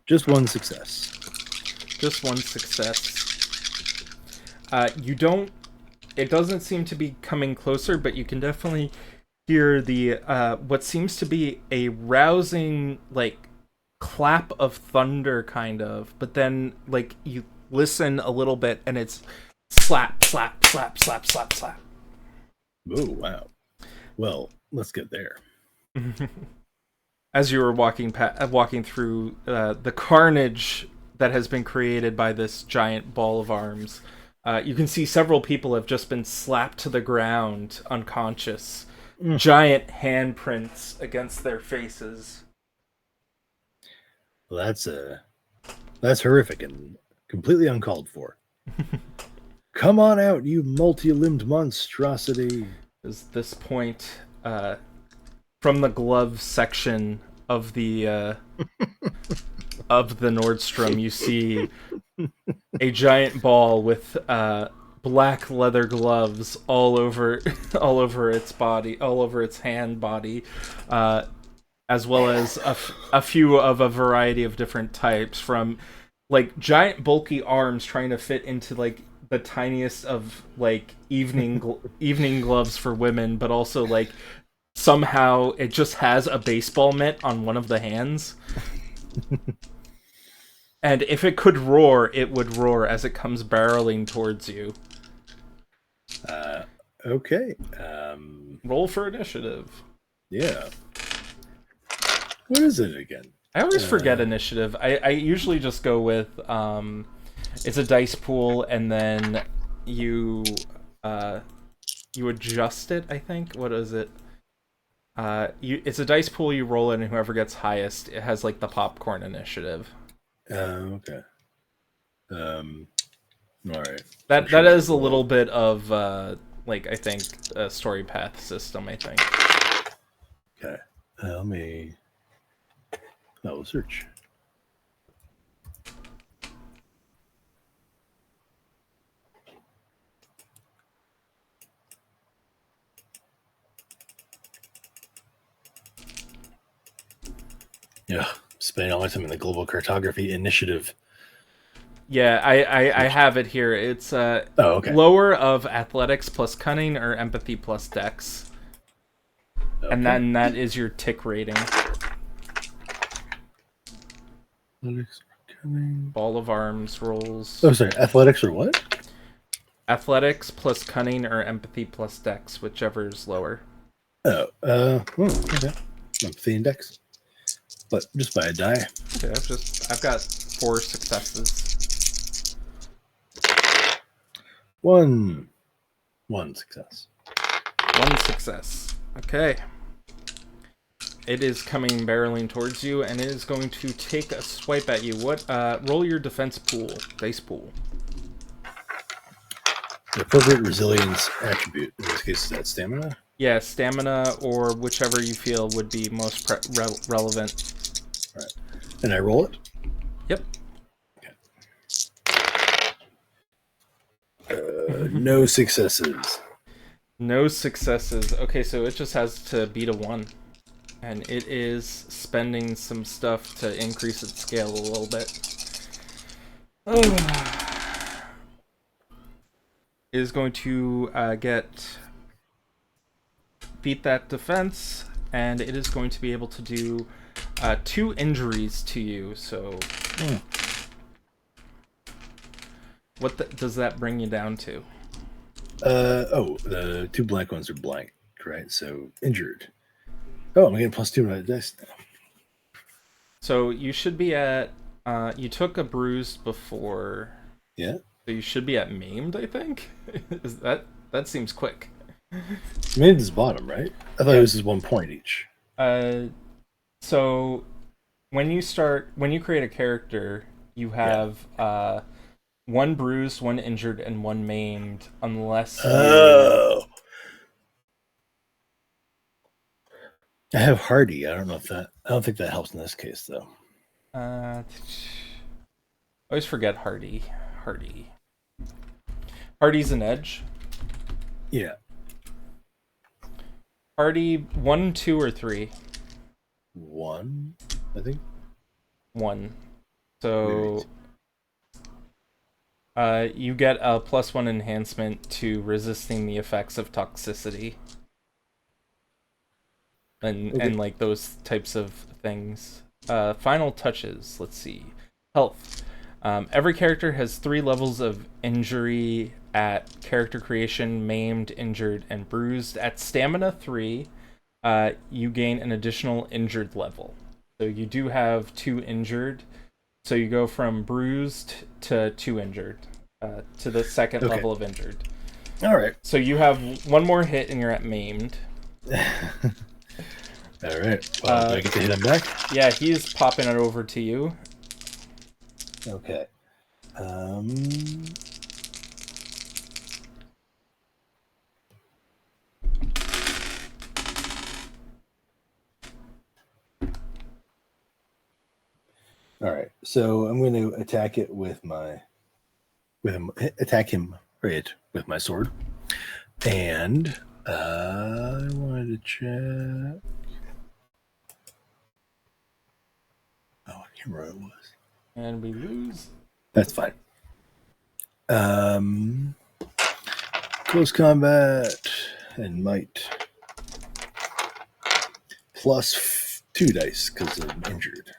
S2: Just one success.
S1: Just one success. It doesn't seem to be coming closer, but you can definitely hear the what seems to be a rousing like clap of thunder kind of, but then like you listen a little bit and it's slap slap slap slap slap slap.
S2: Oh wow. Well, let's get there.
S1: As you were walking through the carnage that has been created by this giant ball of arms, you can see several people have just been slapped to the ground, unconscious. Giant handprints against their faces.
S2: Well, that's horrific and completely uncalled for. Come on out, you multi-limbed monstrosity.
S1: At this point, from the glove section of the Nordstrom, you see a giant ball with black leather gloves all over its body, all over its hand body, as well as a few of a variety of different types, from like giant bulky arms trying to fit into like the tiniest of like evening gloves for women, but also like somehow it just has a baseball mitt on one of the hands. And if it could roar, it would roar as it comes barreling towards you.
S2: Okay.
S1: Roll for initiative.
S2: Yeah. What is it again?
S1: I always forget initiative. I usually just go with it's a dice pool, and then you you adjust it. I think. What is it? It's a dice pool. You roll it, and whoever gets highest, it has like the popcorn initiative.
S2: Okay. All right.
S1: That is a little bit of like I think a story path system. I think.
S2: Okay. I will search. Yeah, spending all my time in the Global Cartography Initiative.
S1: Yeah, I have it here. It's
S2: okay.
S1: lower of athletics plus cunning or empathy plus dex.
S2: Okay.
S1: And then that is your tick rating.
S2: Athletics, cunning.
S1: Ball of arms rolls.
S2: Oh, sorry. Athletics or what?
S1: Athletics plus cunning or empathy plus dex, whichever is lower.
S2: Okay. Empathy and dex. But just by a die.
S1: Okay, I've got 4 successes.
S2: One success.
S1: 1 success. Okay. It is coming barreling towards you, and it is going to take a swipe at you. What? Roll your defense pool, dice pool.
S2: The appropriate resilience attribute. In this case, is that stamina?
S1: Yeah, stamina or whichever you feel would be most relevant.
S2: All right. And I roll it?
S1: Yep.
S2: Okay. No successes.
S1: No successes. Okay, so it just has to beat a 1. And it is spending some stuff to increase its scale a little bit. It is going to beat that defense, and it is going to be able to do 2 injuries to you. So, what does that bring you down to?
S2: The 2 blank ones are blank, right? So injured. Oh, I'm getting +2 on my dice now.
S1: So you should be at. You took a bruised before.
S2: Yeah.
S1: So you should be at maimed, I think. Is that seems quick?
S2: Maimed is bottom, right? I thought it was just 1 point each.
S1: So when you create a character, you have 1 bruised, 1 injured, and 1 maimed, unless you.
S2: I have hardy. I don't think that helps in this case, though.
S1: Always forget hardy. Hardy's an edge.
S2: Yeah.
S1: Hardy 1, 2, or 3.
S2: 1, I think.
S1: 1. So you get a +1 enhancement to resisting the effects of toxicity. And like those types of things. Final touches. Let's see. Health. Every character has 3 levels of injury at character creation: maimed, injured, and bruised. At stamina 3, you gain an additional injured level. So you do have 2 injured. So you go from bruised to 2 injured, to the second level of injured.
S2: All right.
S1: So you have 1 more hit and you're at maimed.
S2: All right. Well, do I get to hit him back?
S1: Yeah, he's popping it over to you.
S2: Okay. All right. So I'm going to attack it with my sword. And I wanted to check. Oh, I can't remember what it was.
S1: And we lose.
S2: That's fine. Um, close combat and might plus 2 dice because I'm injured.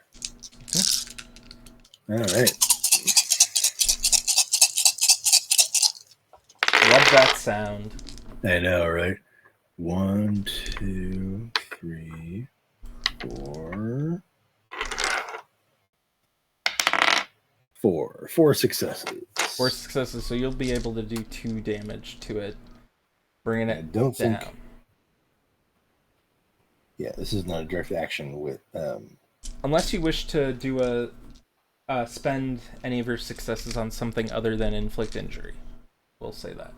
S2: All right.
S1: Love that sound.
S2: I know, right? 1, 2, 3, 4. 4 successes.
S1: 4 successes, so you'll be able to do 2 damage to it, bringing it
S2: I don't
S1: down.
S2: think. Yeah, this is not a direct action with.
S1: Unless you wish to do spend any of your successes on something other than inflict injury. We'll say that.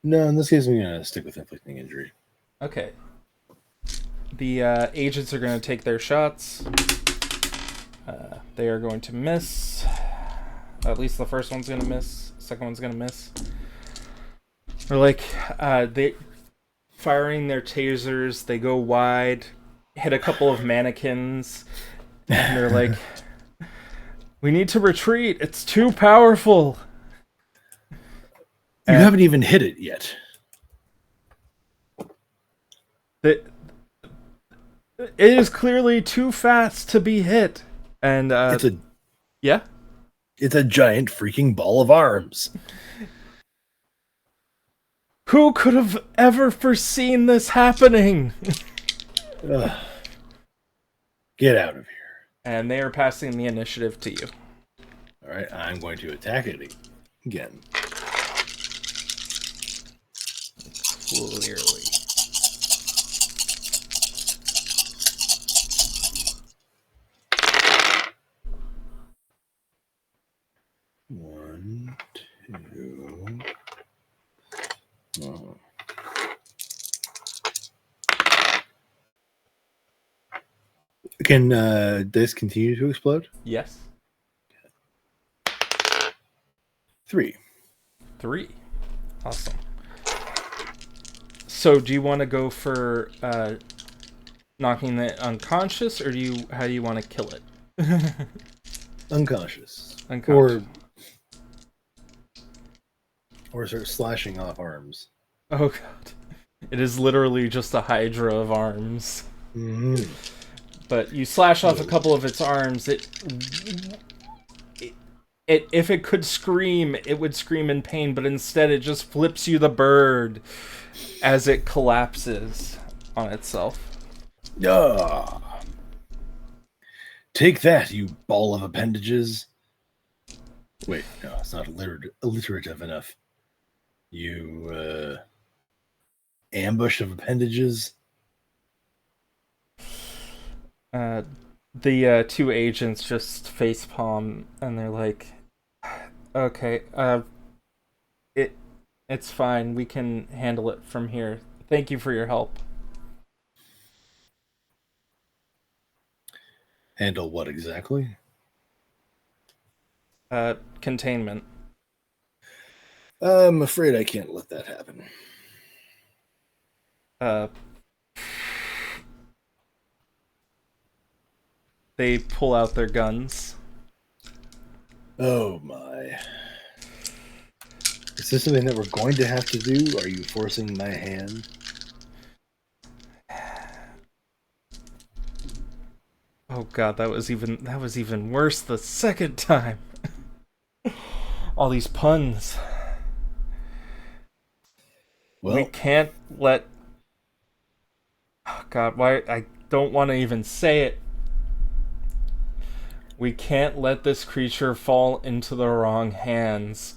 S2: No, in this case, I'm going to stick with inflicting injury.
S1: Okay. The agents are going to take their shots. They are going to miss. At least the first one's going to miss. Second one's going to miss. Or like, they firing their tasers. They go wide, hit a couple of mannequins, and they're like, "We need to retreat. It's too powerful."
S2: You haven't even hit it yet.
S1: It is clearly too fast to be hit. And yeah,
S2: it's a giant freaking ball of arms.
S1: Who could have ever foreseen this happening?
S2: Get out of here.
S1: And they are passing the initiative to you.
S2: All right, I'm going to attack it again.
S1: Clearly.
S2: One, two. Oh. Can dice continue to explode?
S1: Yes.
S2: 3.
S1: 3. Awesome. So, do you want to go for knocking it unconscious, or how do you want to kill it?
S2: Unconscious. Or start slashing off arms.
S1: Oh god. It is literally just a hydra of arms.
S2: Mm-hmm.
S1: But you slash off a couple of its arms. It if it could scream, it would scream in pain, but instead it just flips you the bird as it collapses on itself.
S2: Take that, you ball of appendages. Wait, no, it's not alliterative enough. You ambush of appendages.
S1: The 2 agents just facepalm and they're like, "Okay, it's fine. We can handle it from here. Thank you for your help."
S2: Handle what exactly?
S1: Containment.
S2: I'm afraid I can't let that happen.
S1: They pull out their guns.
S2: Oh my. Is this something that we're going to have to do? Are you forcing my hand?
S1: Oh god, that was even worse the second time. All these puns.
S2: Well,
S1: we can't let... Oh god, why... I don't want to even say it. We can't let this creature fall into the wrong hands.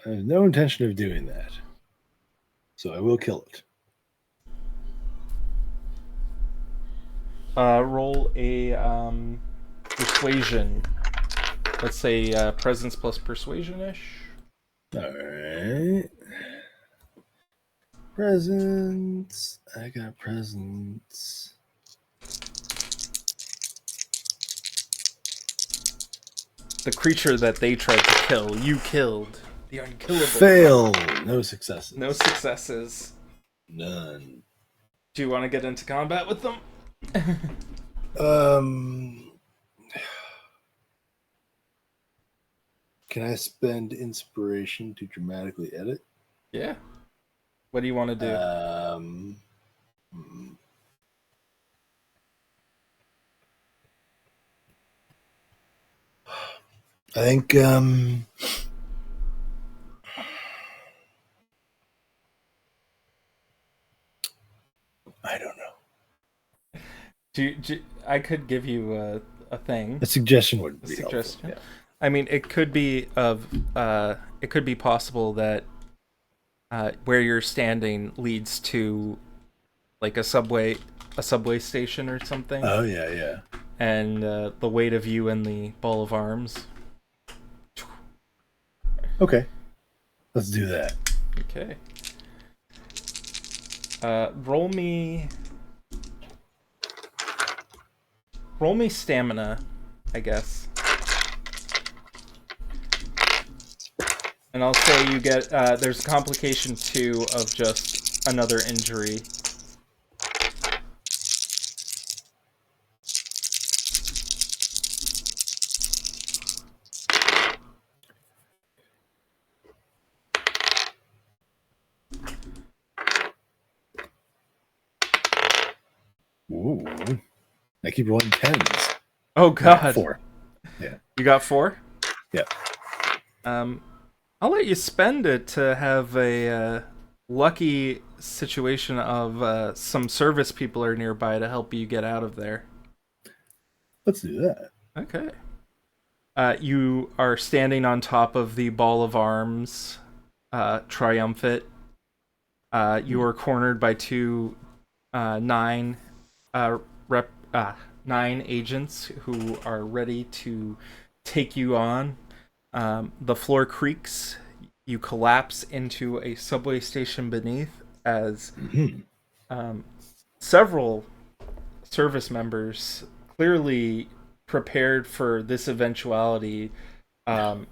S2: I have no intention of doing that. So I will kill it.
S1: Roll a persuasion. Let's say presence plus persuasion-ish.
S2: Alright. Presence. I got presence.
S1: The creature that they tried to kill, you killed. The unkillable.
S2: Fail. No successes.
S1: No successes.
S2: None.
S1: Do you want to get into combat with them?
S2: Can I spend inspiration to dramatically edit?
S1: Yeah. What do you want to do?
S2: Um, hmm, I think I don't know.
S1: I could give you a thing,
S2: A suggestion would
S1: a
S2: be helpful.
S1: suggestion.
S2: Yeah.
S1: I mean, it could be possible that where you're standing leads to like a subway station or something,
S2: Oh yeah, yeah.
S1: and the weight of you and the ball of arms.
S2: Okay, let's do that.
S1: Okay. Roll me. Roll me stamina, I guess. And I'll say you get. There's a complication too of just another injury.
S2: Ooh, I keep rolling tens.
S1: Oh
S2: All right,
S1: God!
S2: 4. Yeah,
S1: You got 4.
S2: yeah.
S1: Um, I'll let you spend it to have a lucky situation of some service people are nearby to help you get out of there.
S2: Let's do that.
S1: Okay. You are standing on top of the ball of arms, triumphant. You are cornered by two nine uh, rep 9 agents who are ready to take you on. The floor creaks. You collapse into a subway station beneath as
S2: Mhm.
S1: um, several service members, clearly prepared for this eventuality, um,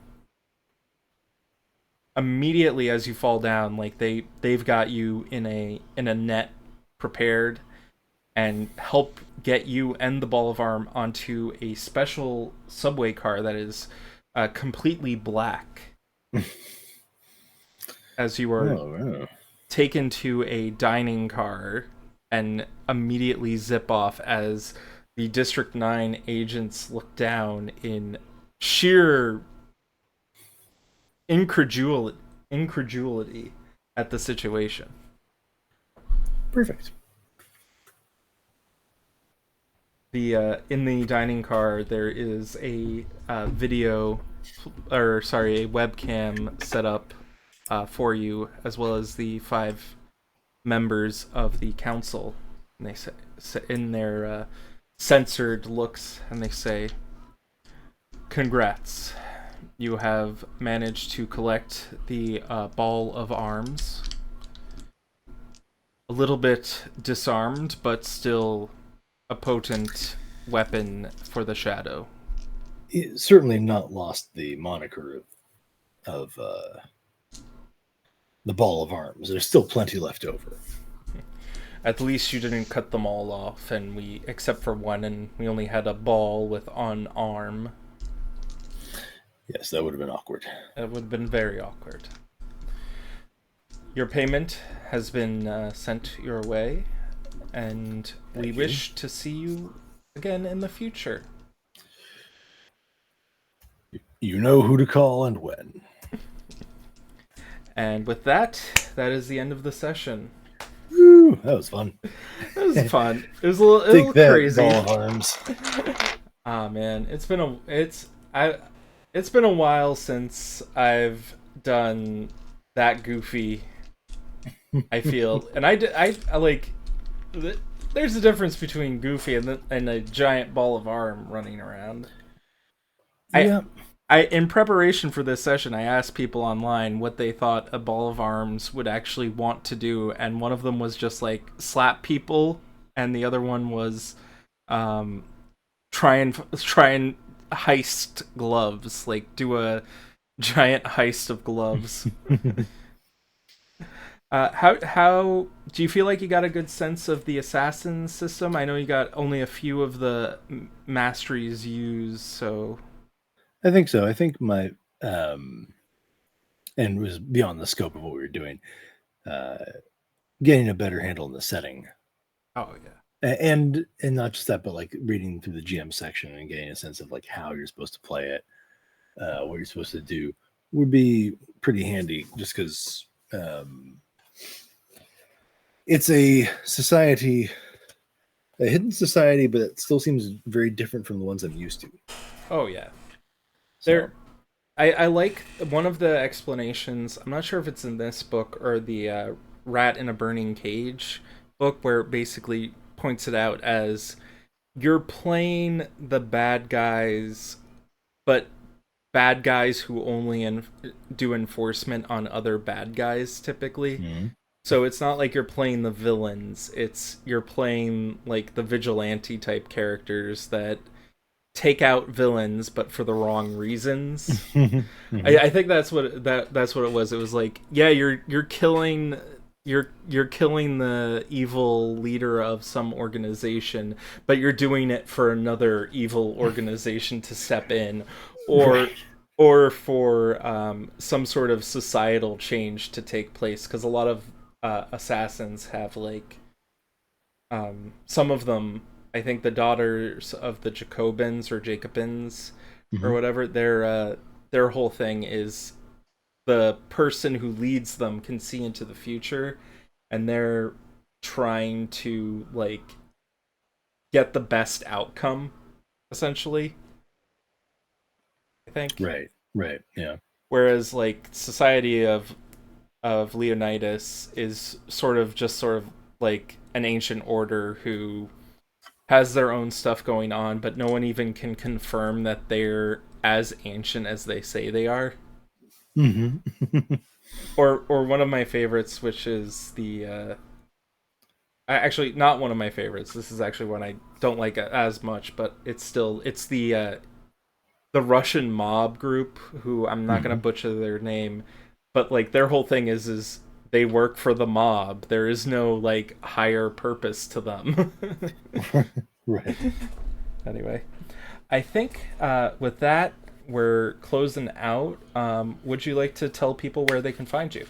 S1: immediately as you fall down, like they've got you in a net prepared and help get you and the ball of arm onto a special subway car that is completely black as you are
S2: Oh, wow.
S1: taken to a dining car and immediately zip off as the District 9 agents look down in sheer incredulity at the situation.
S2: Perfect.
S1: The in the dining car there is a video, or sorry, a webcam set up for you, as well as the 5 members of the council. And they say in their censored looks, and they say, "Congrats, you have managed to collect the ball of arms. A little bit disarmed, but still a potent weapon for the shadow."
S2: It certainly not lost the moniker of the ball of arms. There's still plenty left over.
S1: At least you didn't cut them all off, and we, except for one, and we only had a ball with an arm.
S2: Yes, that would have been awkward.
S1: It would have been very awkward. Your payment has been sent your way, and we
S2: Thank you.
S1: wish to see you again in the future.
S2: You know who to call and when.
S1: And with that, that is the end of the session.
S2: Woo, that was fun.
S1: It was fun. It was a little,
S2: Take that,
S1: crazy.
S2: ball of arms.
S1: Ah man, it's been a while since I've done that goofy. I feel, and I like. There's a difference between goofy and a giant ball of arm running around.
S2: Yeah.
S1: I in preparation for this session, I asked people online what they thought a ball of arms would actually want to do, and one of them was just like slap people, and the other one was try and heist gloves, like do a giant heist of gloves. How do you feel like you got a good sense of the assassin system? I know you got only a few of the masteries used, so
S2: I think so. I think my um, and was beyond the scope of what we were doing. Uh, Getting a better handle in the setting,
S1: Oh yeah.
S2: and not just that, but like reading through the GM section and getting a sense of like how you're supposed to play it, what you're supposed to do would be pretty handy. Just because it's a society, a hidden society, but it still seems very different from the ones I'm used to.
S1: Oh yeah.
S2: So,
S1: There I like one of the explanations. I'm not sure if it's in this book or the Rat in a Burning Cage book, where it basically points it out as you're playing the bad guys, but bad guys who only do enforcement on other bad guys typically.
S2: mhm.
S1: So it's not like you're playing the villains, it's you're playing like the vigilante type characters that take out villains but for the wrong reasons.
S2: Mhm.
S1: I think that's what it was. It was like, yeah, you're killing you're killing the evil leader of some organization, but you're doing it for another evil organization to step in,
S2: Right.
S1: or or for some sort of societal change to take place. Because a lot of assassins have like some of them. I think the daughters of the Jacobins or Jacobins or
S2: Mhm.
S1: whatever, their whole thing is the person who leads them can see into the future, and they're trying to like get the best outcome, essentially, I think.
S2: Right. Right. Yeah.
S1: Whereas like Society of Leonidas is sort of like an ancient order who has their own stuff going on, but no one even can confirm that they're as ancient as they say they are.
S2: Hmm.
S1: Or one of my favorites, which is the actually not one of my favorites. This is actually one I don't like as much, but it's the Russian mob group, who I'm not gonna
S2: Hmm.
S1: butcher their name, but like their whole thing is they work for the mob. There is no like higher purpose to them.
S2: Right.
S1: Anyway, I think with that we're closing out. Would you like to tell people where they can find you?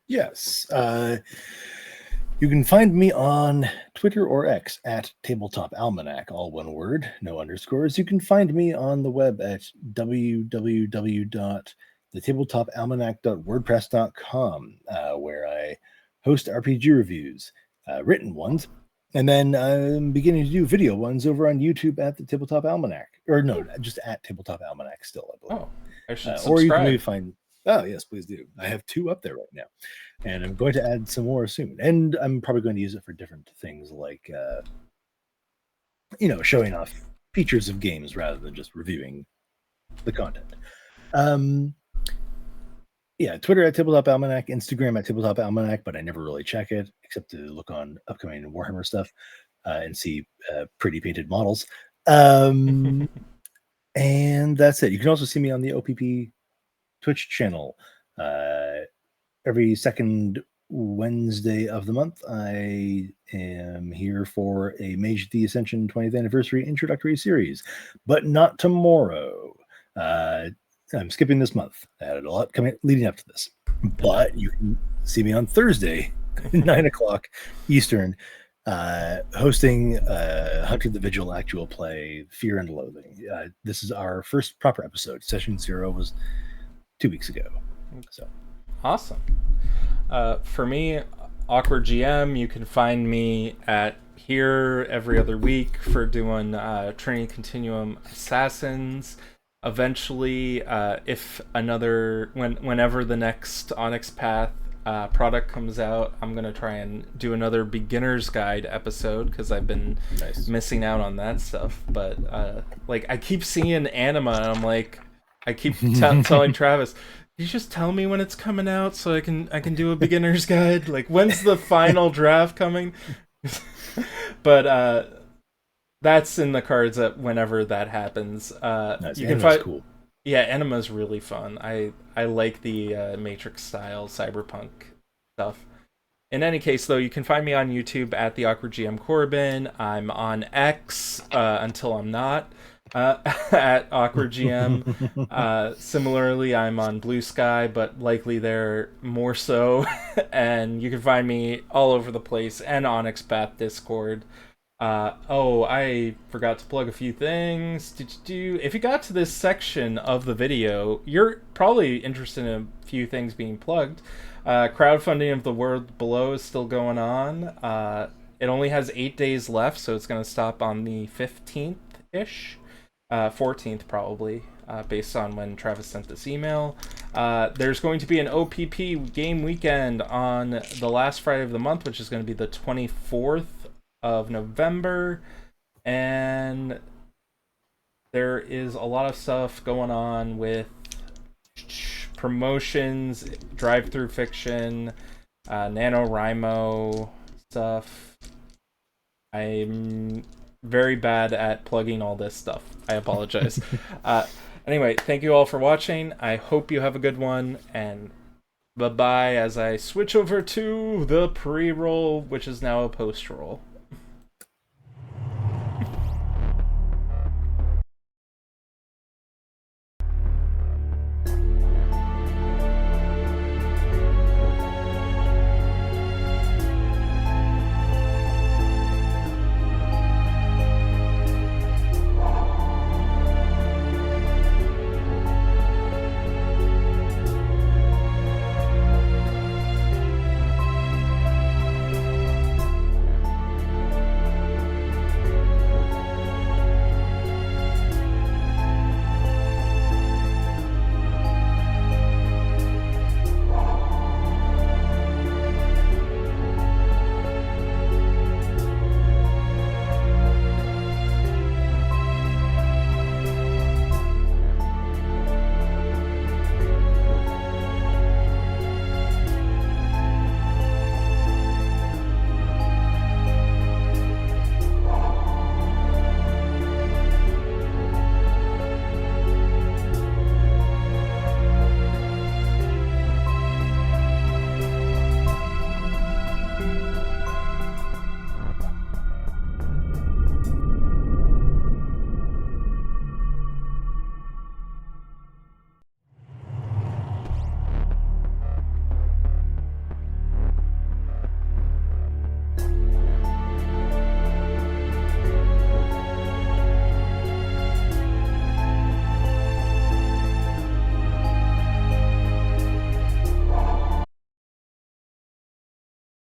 S2: Yes. You can find me on Twitter or X at Tabletop Almanac, all one word, no underscores. You can find me on the web at www.thetabletopalmanac.wordpress.com, where I host RPG reviews, written ones, and then I'm beginning to do video ones over on YouTube at the Tabletop Almanac. Or no, just at Tabletop Almanac still, I believe.
S1: Oh, I should
S2: Or you can maybe
S1: subscribe.
S2: find, oh, yes, please do. I have two up there right now, and I'm going to add some more soon. And I'm probably going to use it for different things like, showing off features of games rather than just reviewing the content. Um, yeah, Twitter at Tabletop Almanac, Instagram at Tabletop Almanac, but I never really check it except to look on upcoming Warhammer stuff and see pretty painted models. Um, and that's it. You can also see me on the OPP Twitch channel. Uh, every second Wednesday of the month, I am here for a Mage the Ascension 20th anniversary introductory series, but not tomorrow. Uh, I'm skipping this month. I had a lot coming leading up to this, but you can see me on Thursday, 9 o'clock Eastern, hosting Hunter the Vigil actual play Fear and Loathing. This is our first proper episode. Session 0 was 2 weeks ago. So
S1: Awesome. For me, Awkward GM, you can find me at here every other week for doing Trinity Continuum Assassins. Eventually, if whenever the next Onyx Path product comes out, I'm gonna try and do another beginner's guide episode because I've been
S2: nice.
S1: missing out on that stuff. But like I keep seeing Anima, and I'm like, I keep telling Travis, you just tell me when it's coming out so I can do a beginner's guide. Like when's the final draft coming? But that's in the cards that whenever that happens.
S2: Nice.
S1: You can
S2: Anime's
S1: find
S2: cool.
S1: yeah, Anima's really fun. I like the Matrix style cyberpunk stuff. In any case, though, you can find me on YouTube at the Awkward GM Corbin. I'm on X until I'm not. at Awkward GM. Similarly, I'm on Blue Sky, but likely there more so. And you can find me all over the place and Onyx Path Discord. Oh, I forgot to plug a few things. If you got to this section of the video, you're probably interested in a few things being plugged. Crowdfunding of the World Below is still going on. It only has 8 days left, so it's going to stop on the 15th ish. 14th probably, based on when Travis sent this email. There's going to be an OPP game weekend on the last Friday of the month, which is going to be the 24th of November, and there is a lot of stuff going on with promotions, drive-through fiction, NaNoWriMo stuff. I'm very bad at plugging all this stuff. I apologize. Anyway, thank you all for watching. I hope you have a good one, and bye-bye as I switch over to the pre-roll, which is now a post-roll.